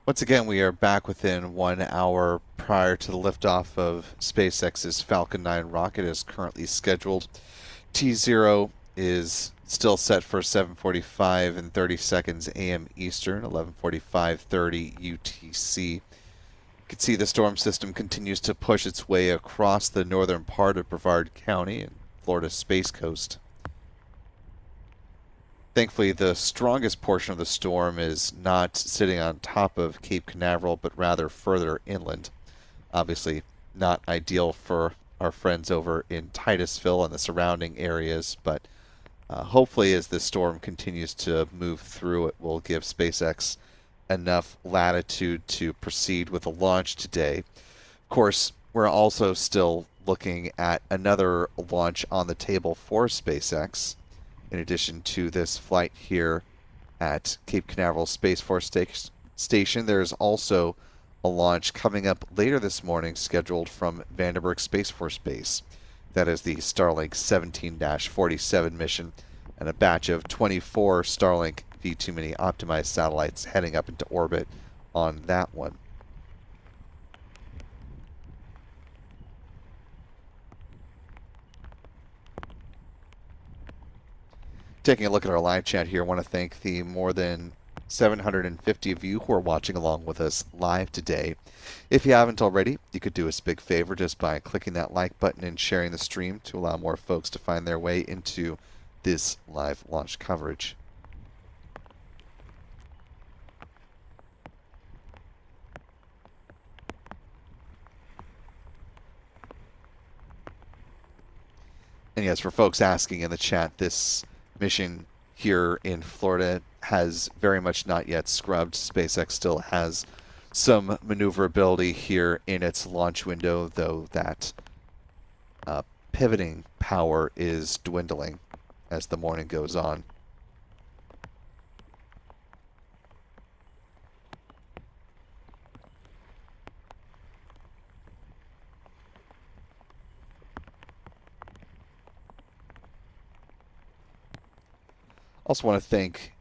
Once again, we are back within 1 hour prior to the liftoff of SpaceX's Falcon 9 rocket as currently scheduled. T0 is still set for 7:45 and 30 seconds a.m. Eastern, 11:45:30 UTC. You can see the storm system continues to push its way across the northern part of Brevard County and Florida's Space Coast. Thankfully, the strongest portion of the storm is not sitting on top of Cape Canaveral, but rather further inland. Obviously, not ideal for our friends over in Titusville and the surrounding areas, but hopefully as this storm continues to move through, it will give SpaceX enough latitude to proceed with a launch today. Of course, we're also still looking at another launch on the table for SpaceX. In addition to this flight here at Cape Canaveral Space Force Station, there's also a launch coming up later this morning scheduled from Vandenberg Space Force Base. That is the Starlink 17-47 mission, and a batch of 24 Starlink V2 Mini optimized satellites heading up into orbit on that one. Taking a look at our live chat here, I want to thank the more than 750 of you who are watching along with us live today. If you haven't already, you could do us a big favor just by clicking that like button and sharing the stream to allow more folks to find their way into this live launch coverage. And yes, for folks asking in the chat, this mission here in Florida has very much not yet scrubbed. SpaceX still has some maneuverability here in its launch window, though that pivoting power is dwindling as the morning goes on. Also want to thank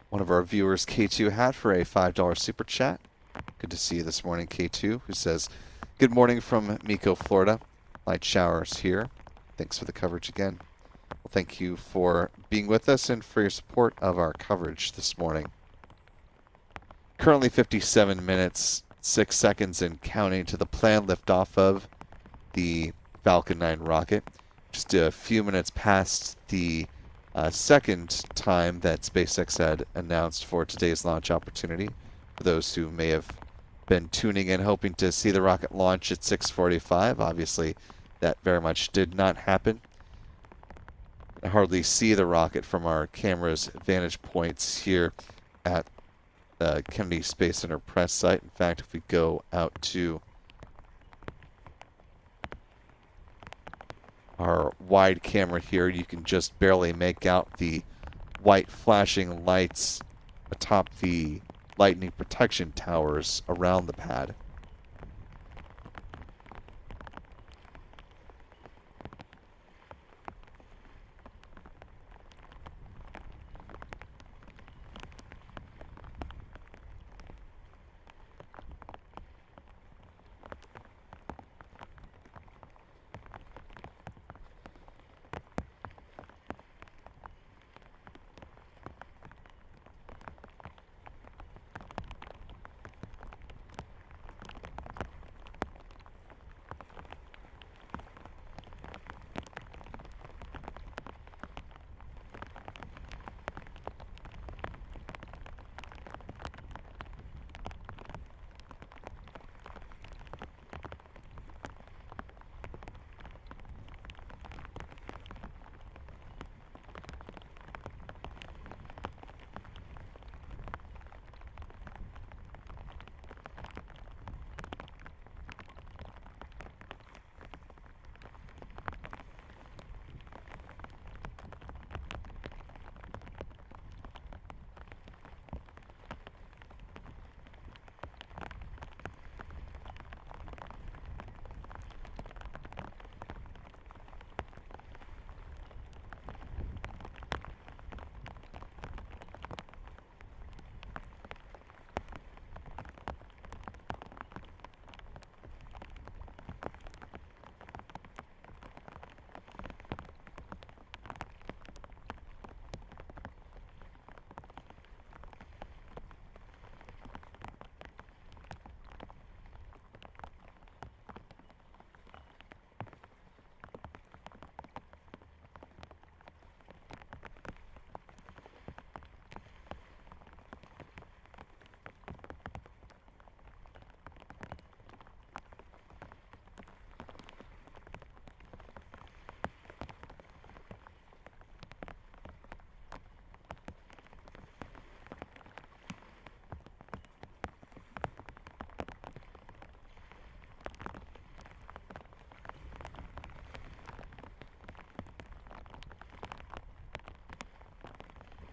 one of our viewers, K2 Hat, for a $5 super chat. Good to see you this morning, K2, who says, "Good morning from Mico, Florida. Light showers here. Thanks for the coverage again." Well, thank you for being with us and for your support of our coverage this morning. Currently 57 minutes, 6 seconds and counting to the planned liftoff of the Falcon 9 rocket. Just a few minutes past the second time that SpaceX had announced for today's launch opportunity. For those who may have been tuning in hoping to see the rocket launch at 6:45, obviously that very much did not happen. I hardly see the rocket from our camera's vantage points here at the Kennedy Space Center press site. In fact, if we go out to our wide camera here, you can just barely make out the white flashing lights atop the lightning protection towers around the pad.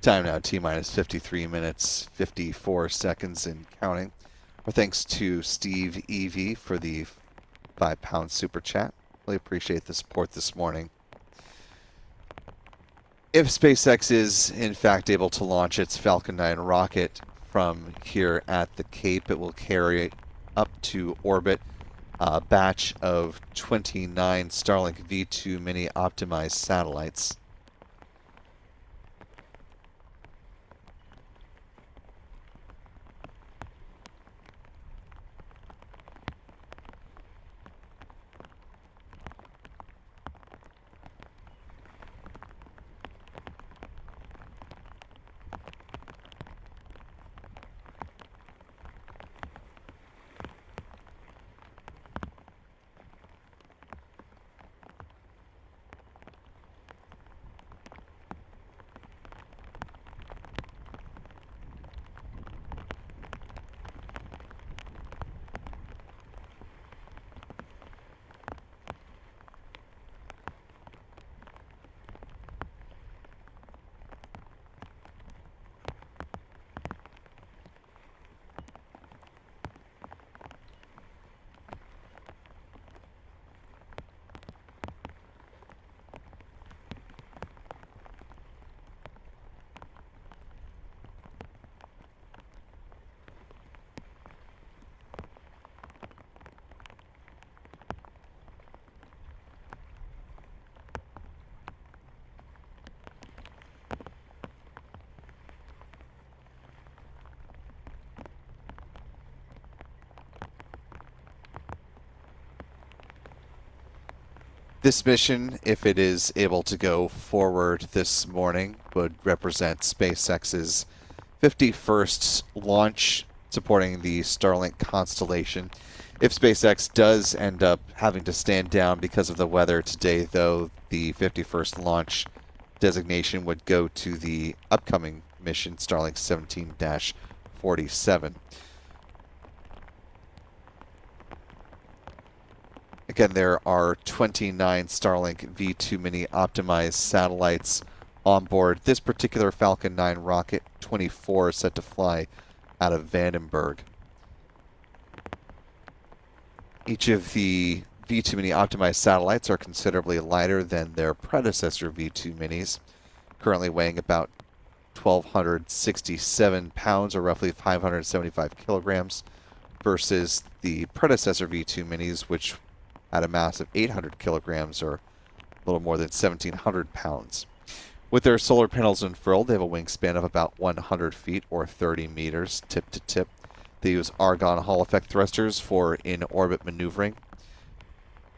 Time now, T-minus 53 minutes, 54 seconds and counting. Our thanks to Steve Evie for the £5 super chat. Really appreciate the support this morning. If SpaceX is in fact able to launch its Falcon 9 rocket from here at the Cape, it will carry up to orbit a batch of 29 Starlink V2 mini optimized satellites. This mission, if it is able to go forward this morning, would represent SpaceX's 51st launch supporting the Starlink constellation. If SpaceX does end up having to stand down because of the weather today, though, the 51st launch designation would go to the upcoming mission, Starlink 17-47. Again, there are 29 Starlink V2 mini optimized satellites on board this particular Falcon 9 rocket, 24 set to fly out of Vandenberg. Each of the V2 mini optimized satellites are considerably lighter than their predecessor V2 minis, currently weighing about 1,267 pounds or roughly 575 kilograms versus the predecessor V2 minis, which at a mass of 800 kilograms or a little more than 1,700 pounds. With their solar panels unfurled, they have a wingspan of about 100 feet or 30 meters tip to tip. They use argon Hall effect thrusters for in-orbit maneuvering.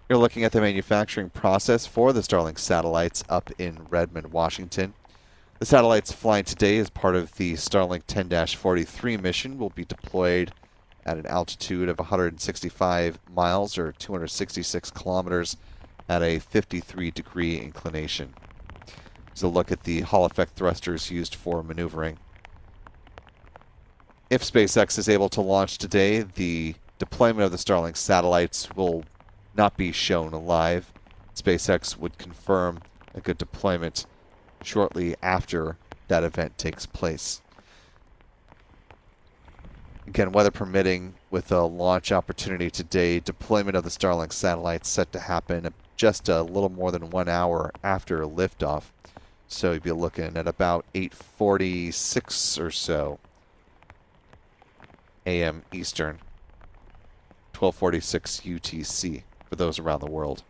You're looking at the manufacturing process for the Starlink satellites up in Redmond, Washington. The satellites flying today as part of the Starlink 10-43 mission will be deployed at an altitude of 165 miles or 266 kilometers at a 53-degree inclination. So look at the Hall effect thrusters used for maneuvering. If SpaceX is able to launch today, the deployment of the Starlink satellites will not be shown live. SpaceX would confirm a good deployment shortly after that event takes place. Again, weather permitting, with a launch opportunity today, deployment of the Starlink satellites set to happen just a little more than 1 hour after liftoff. So you'd be looking at about 8:46 or so a.m. Eastern, 12:46 UTC for those around the world.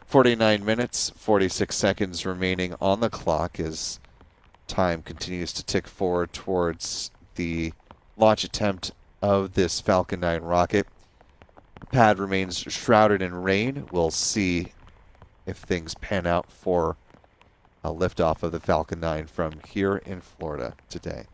49 minutes, 46 seconds remaining on the clock as time continues to tick forward towards the launch attempt of this Falcon 9 rocket. The pad remains shrouded in rain. We'll see if things pan out for a liftoff of the Falcon 9 from here in Florida today.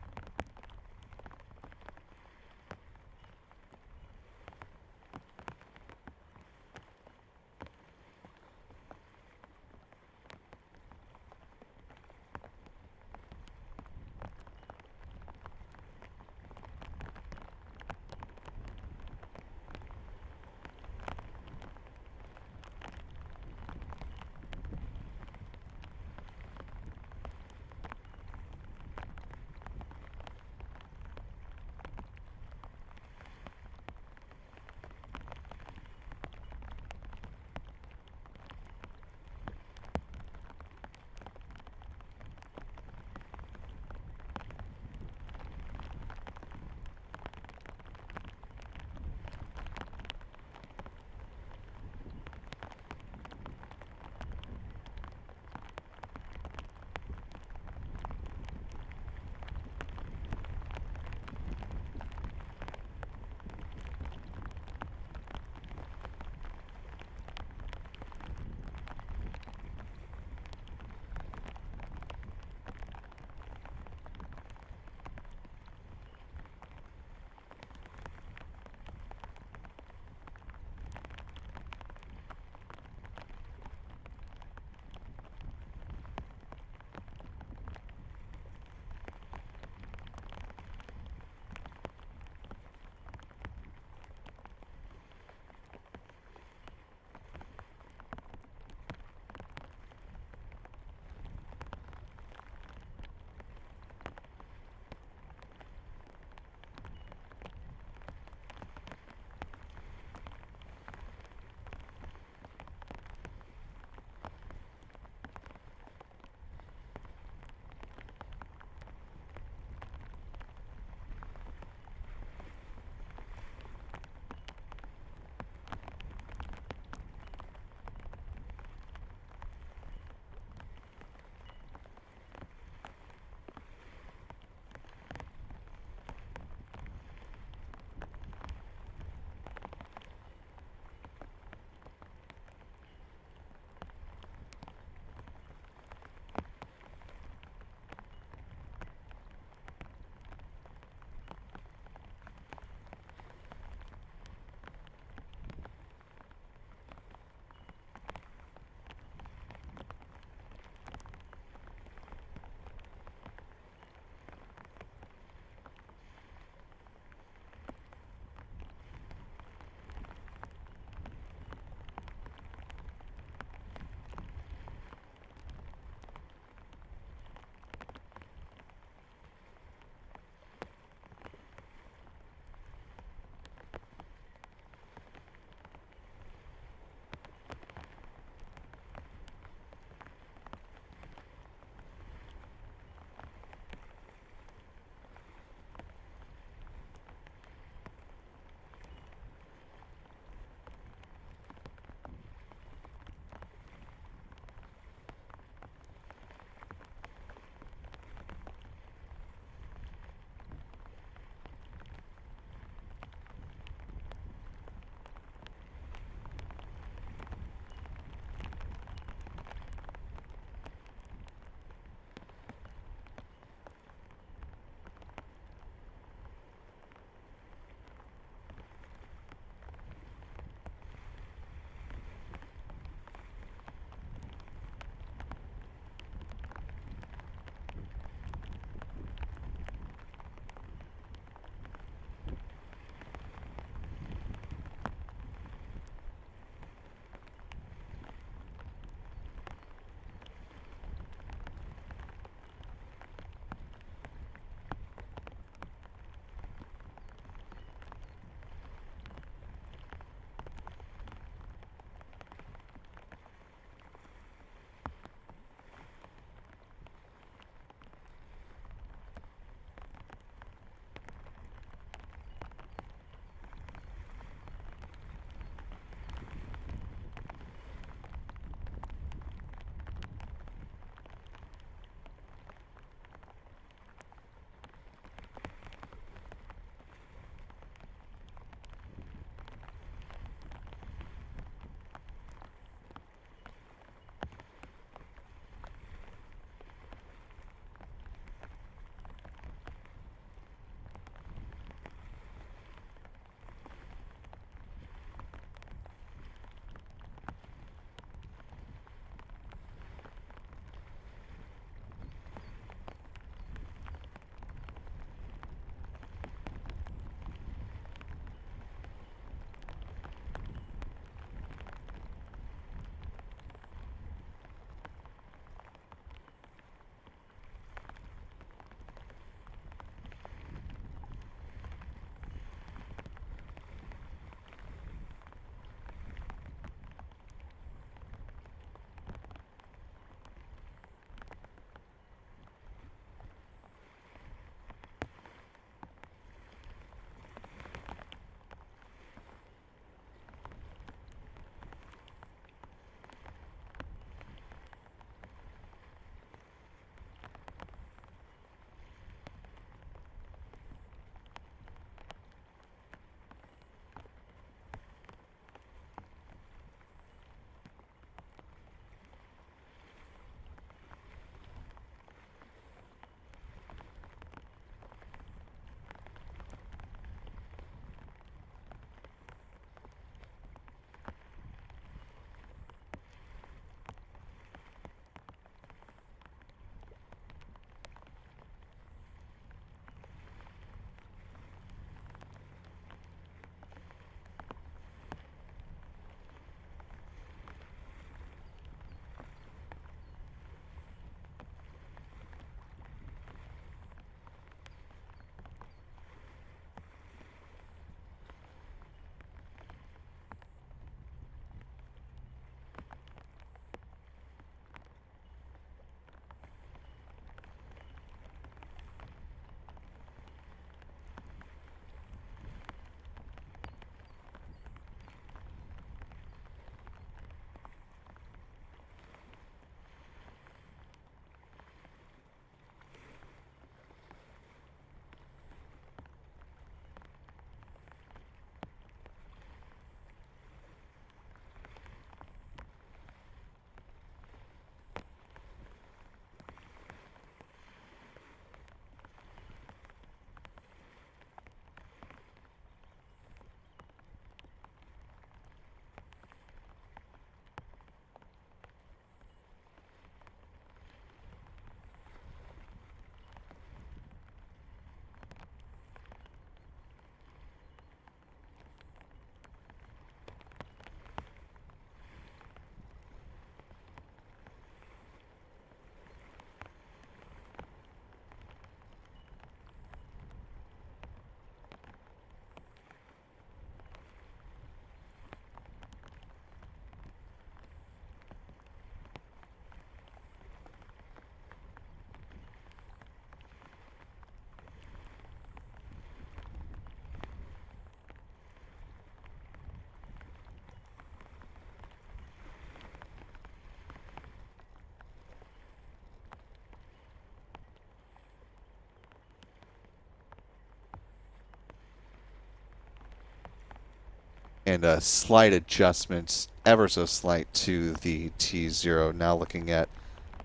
and slight adjustments, ever so slight, to the T0. Now looking at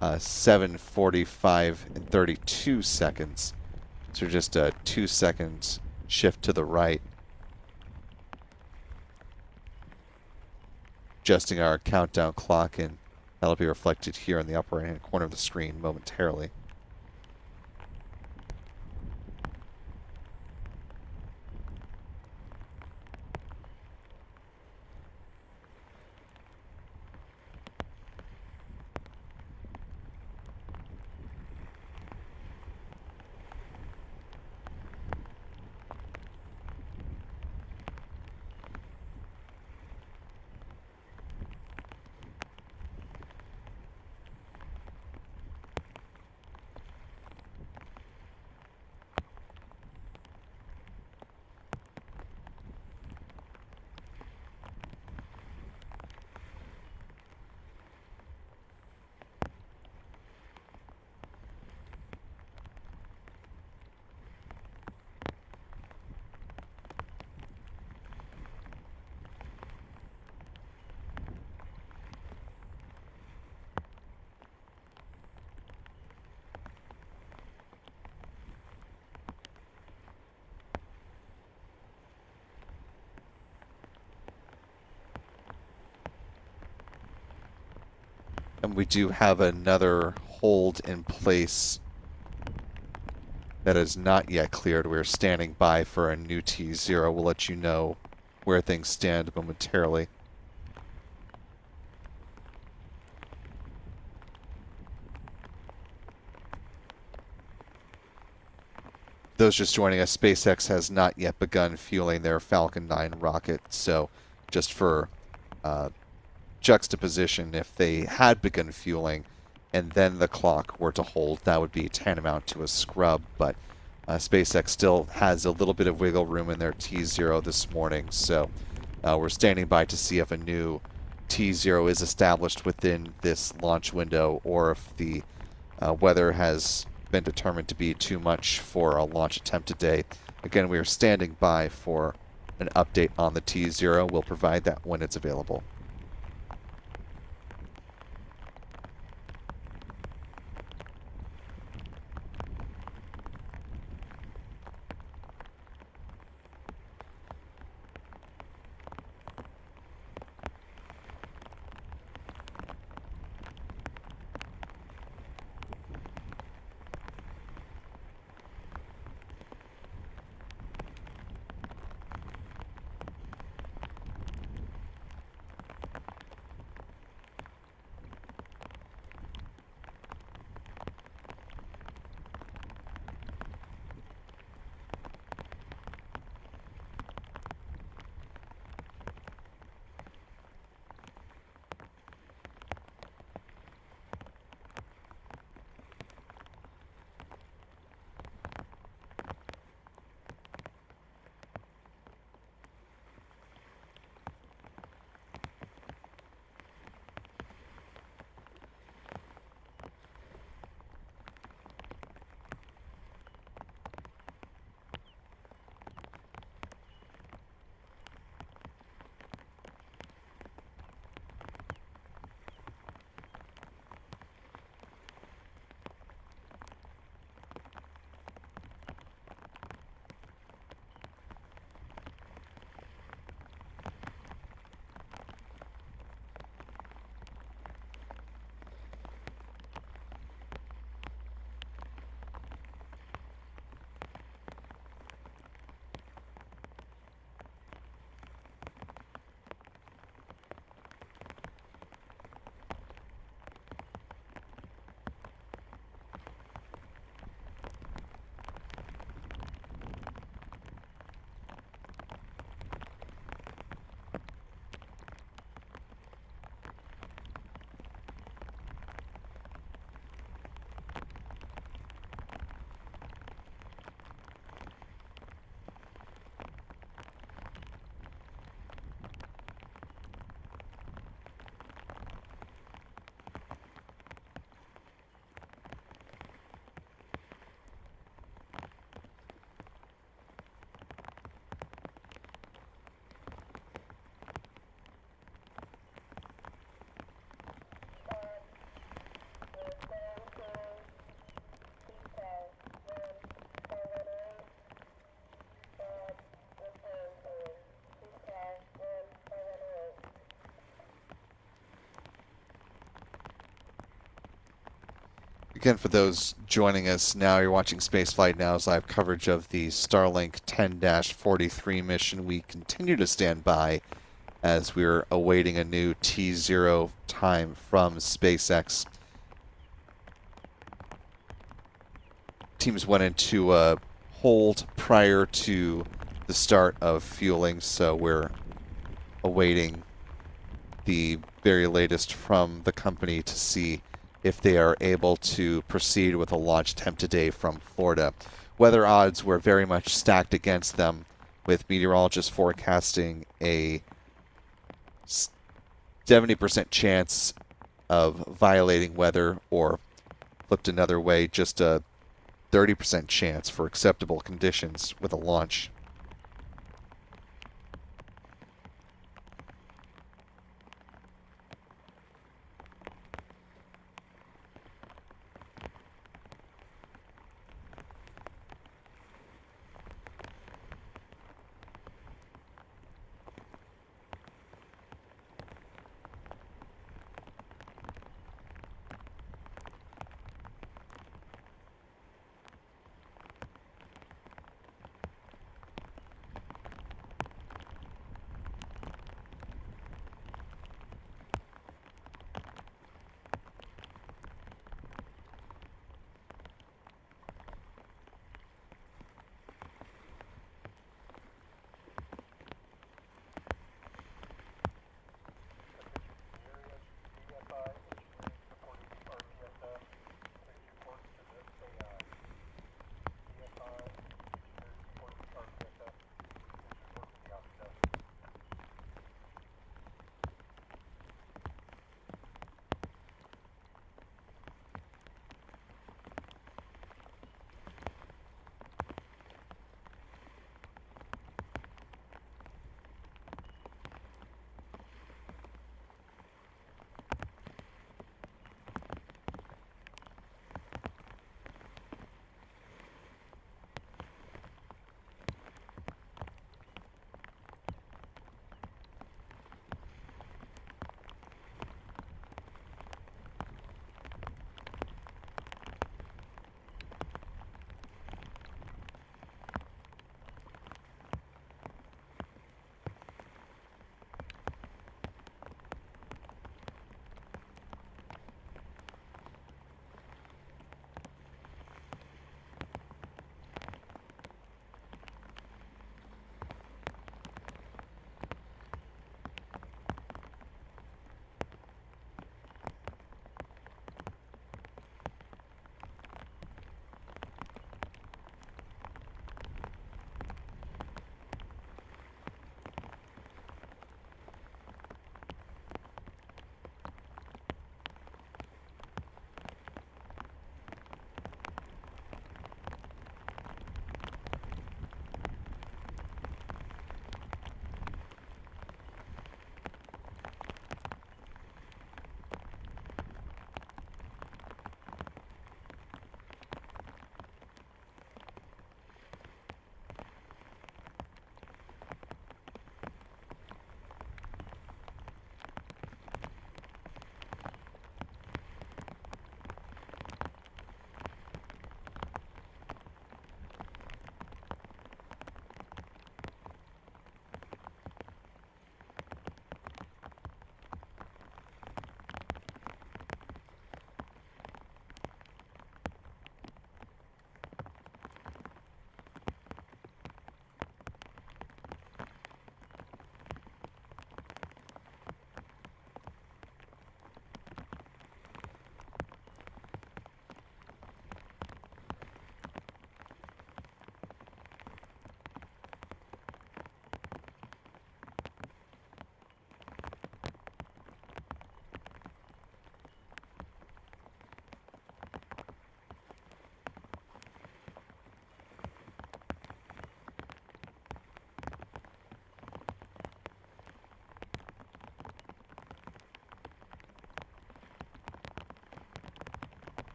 7:45 and 32 seconds. So just a 2 seconds shift to the right. Adjusting our countdown clock, and that'll be reflected here in the upper right hand corner of the screen momentarily. And we do have another hold in place that is not yet cleared. We're standing by for a new T0. We'll let you know where things stand momentarily. Those just joining us, SpaceX has not yet begun fueling their Falcon 9 rocket, so just for juxtaposition, if they had begun fueling and then the clock were to hold, that would be tantamount to a scrub, but SpaceX still has a little bit of wiggle room in their T0 this morning, so we're standing by to see if a new T0 is established within this launch window, or if the weather has been determined to be too much for a launch attempt today. Again, we are standing by for an update on the T0. We'll provide that when it's available. Again, for those joining us now, you're watching Spaceflight Now's live coverage of the Starlink 10-43 mission. We continue to stand by as we're awaiting a new T0 time from SpaceX. Teams went into a hold prior to the start of fueling, so we're awaiting the very latest from the company to see if they are able to proceed with a launch attempt today from Florida. Weather odds were very much stacked against them, with meteorologists forecasting a 70% chance of violating weather, or flipped another way, just a 30% chance for acceptable conditions with a launch.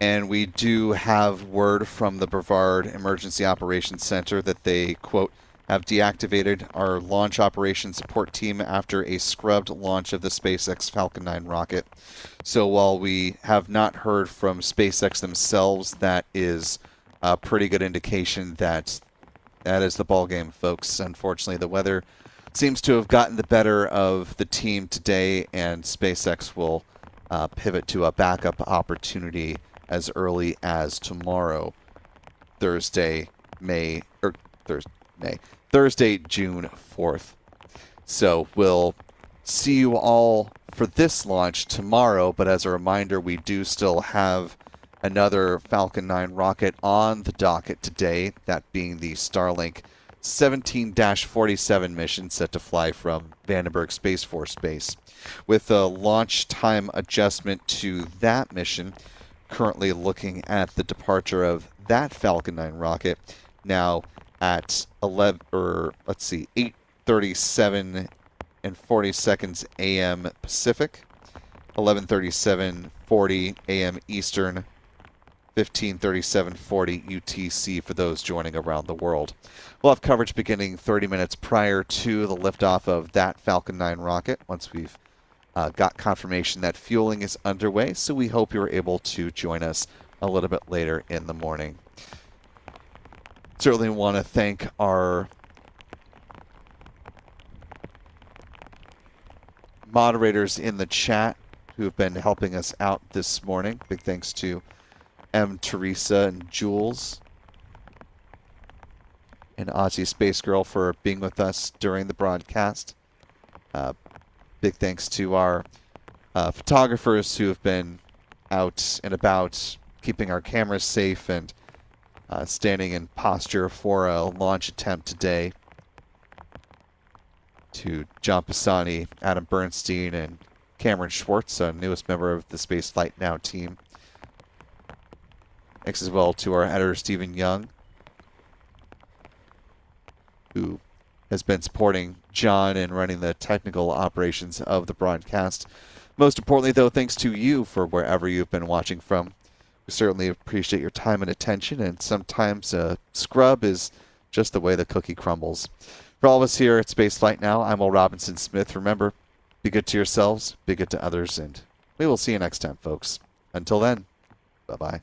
And we do have word from the Brevard Emergency Operations Center that they, quote, have deactivated our launch operations support team after a scrubbed launch of the SpaceX Falcon 9 rocket. So while we have not heard from SpaceX themselves, that is a pretty good indication that that is the ball game, folks. Unfortunately, the weather seems to have gotten the better of the team today, and SpaceX will pivot to a backup opportunity as early as tomorrow, Thursday, June 4th. So we'll see you all for this launch tomorrow, but as a reminder, we do still have another Falcon 9 rocket on the docket today, that being the Starlink 17-47 mission set to fly from Vandenberg Space Force Base. With a launch time adjustment to that mission, currently looking at the departure of that Falcon 9 rocket now at 8:37 and 40 seconds a.m. Pacific, 11:37:40 a.m. Eastern, 15:37:40 UTC for those joining around the world. We'll have coverage beginning 30 minutes prior to the liftoff of that Falcon 9 rocket once we've got confirmation that fueling is underway, so we hope you're able to join us a little bit later in the morning. Certainly want to thank our moderators in the chat who have been helping us out this morning. Big thanks to M. Teresa and Jules and Aussie Space Girl for being with us during the broadcast. Big thanks to our photographers who have been out and about keeping our cameras safe and standing in posture for a launch attempt today. To John Pisani, Adam Bernstein, and Cameron Schwartz, our newest member of the Spaceflight Now team. Thanks as well to our editor, Stephen Young, who has been supporting John and running the technical operations of the broadcast. Most importantly, though, thanks to you for wherever you've been watching from. We certainly appreciate your time and attention, and sometimes a scrub is just the way the cookie crumbles. For all of us here at Spaceflight Now, I'm Will Robinson Smith. Remember, be good to yourselves, be good to others, and we will see you next time, folks. Until then, bye-bye.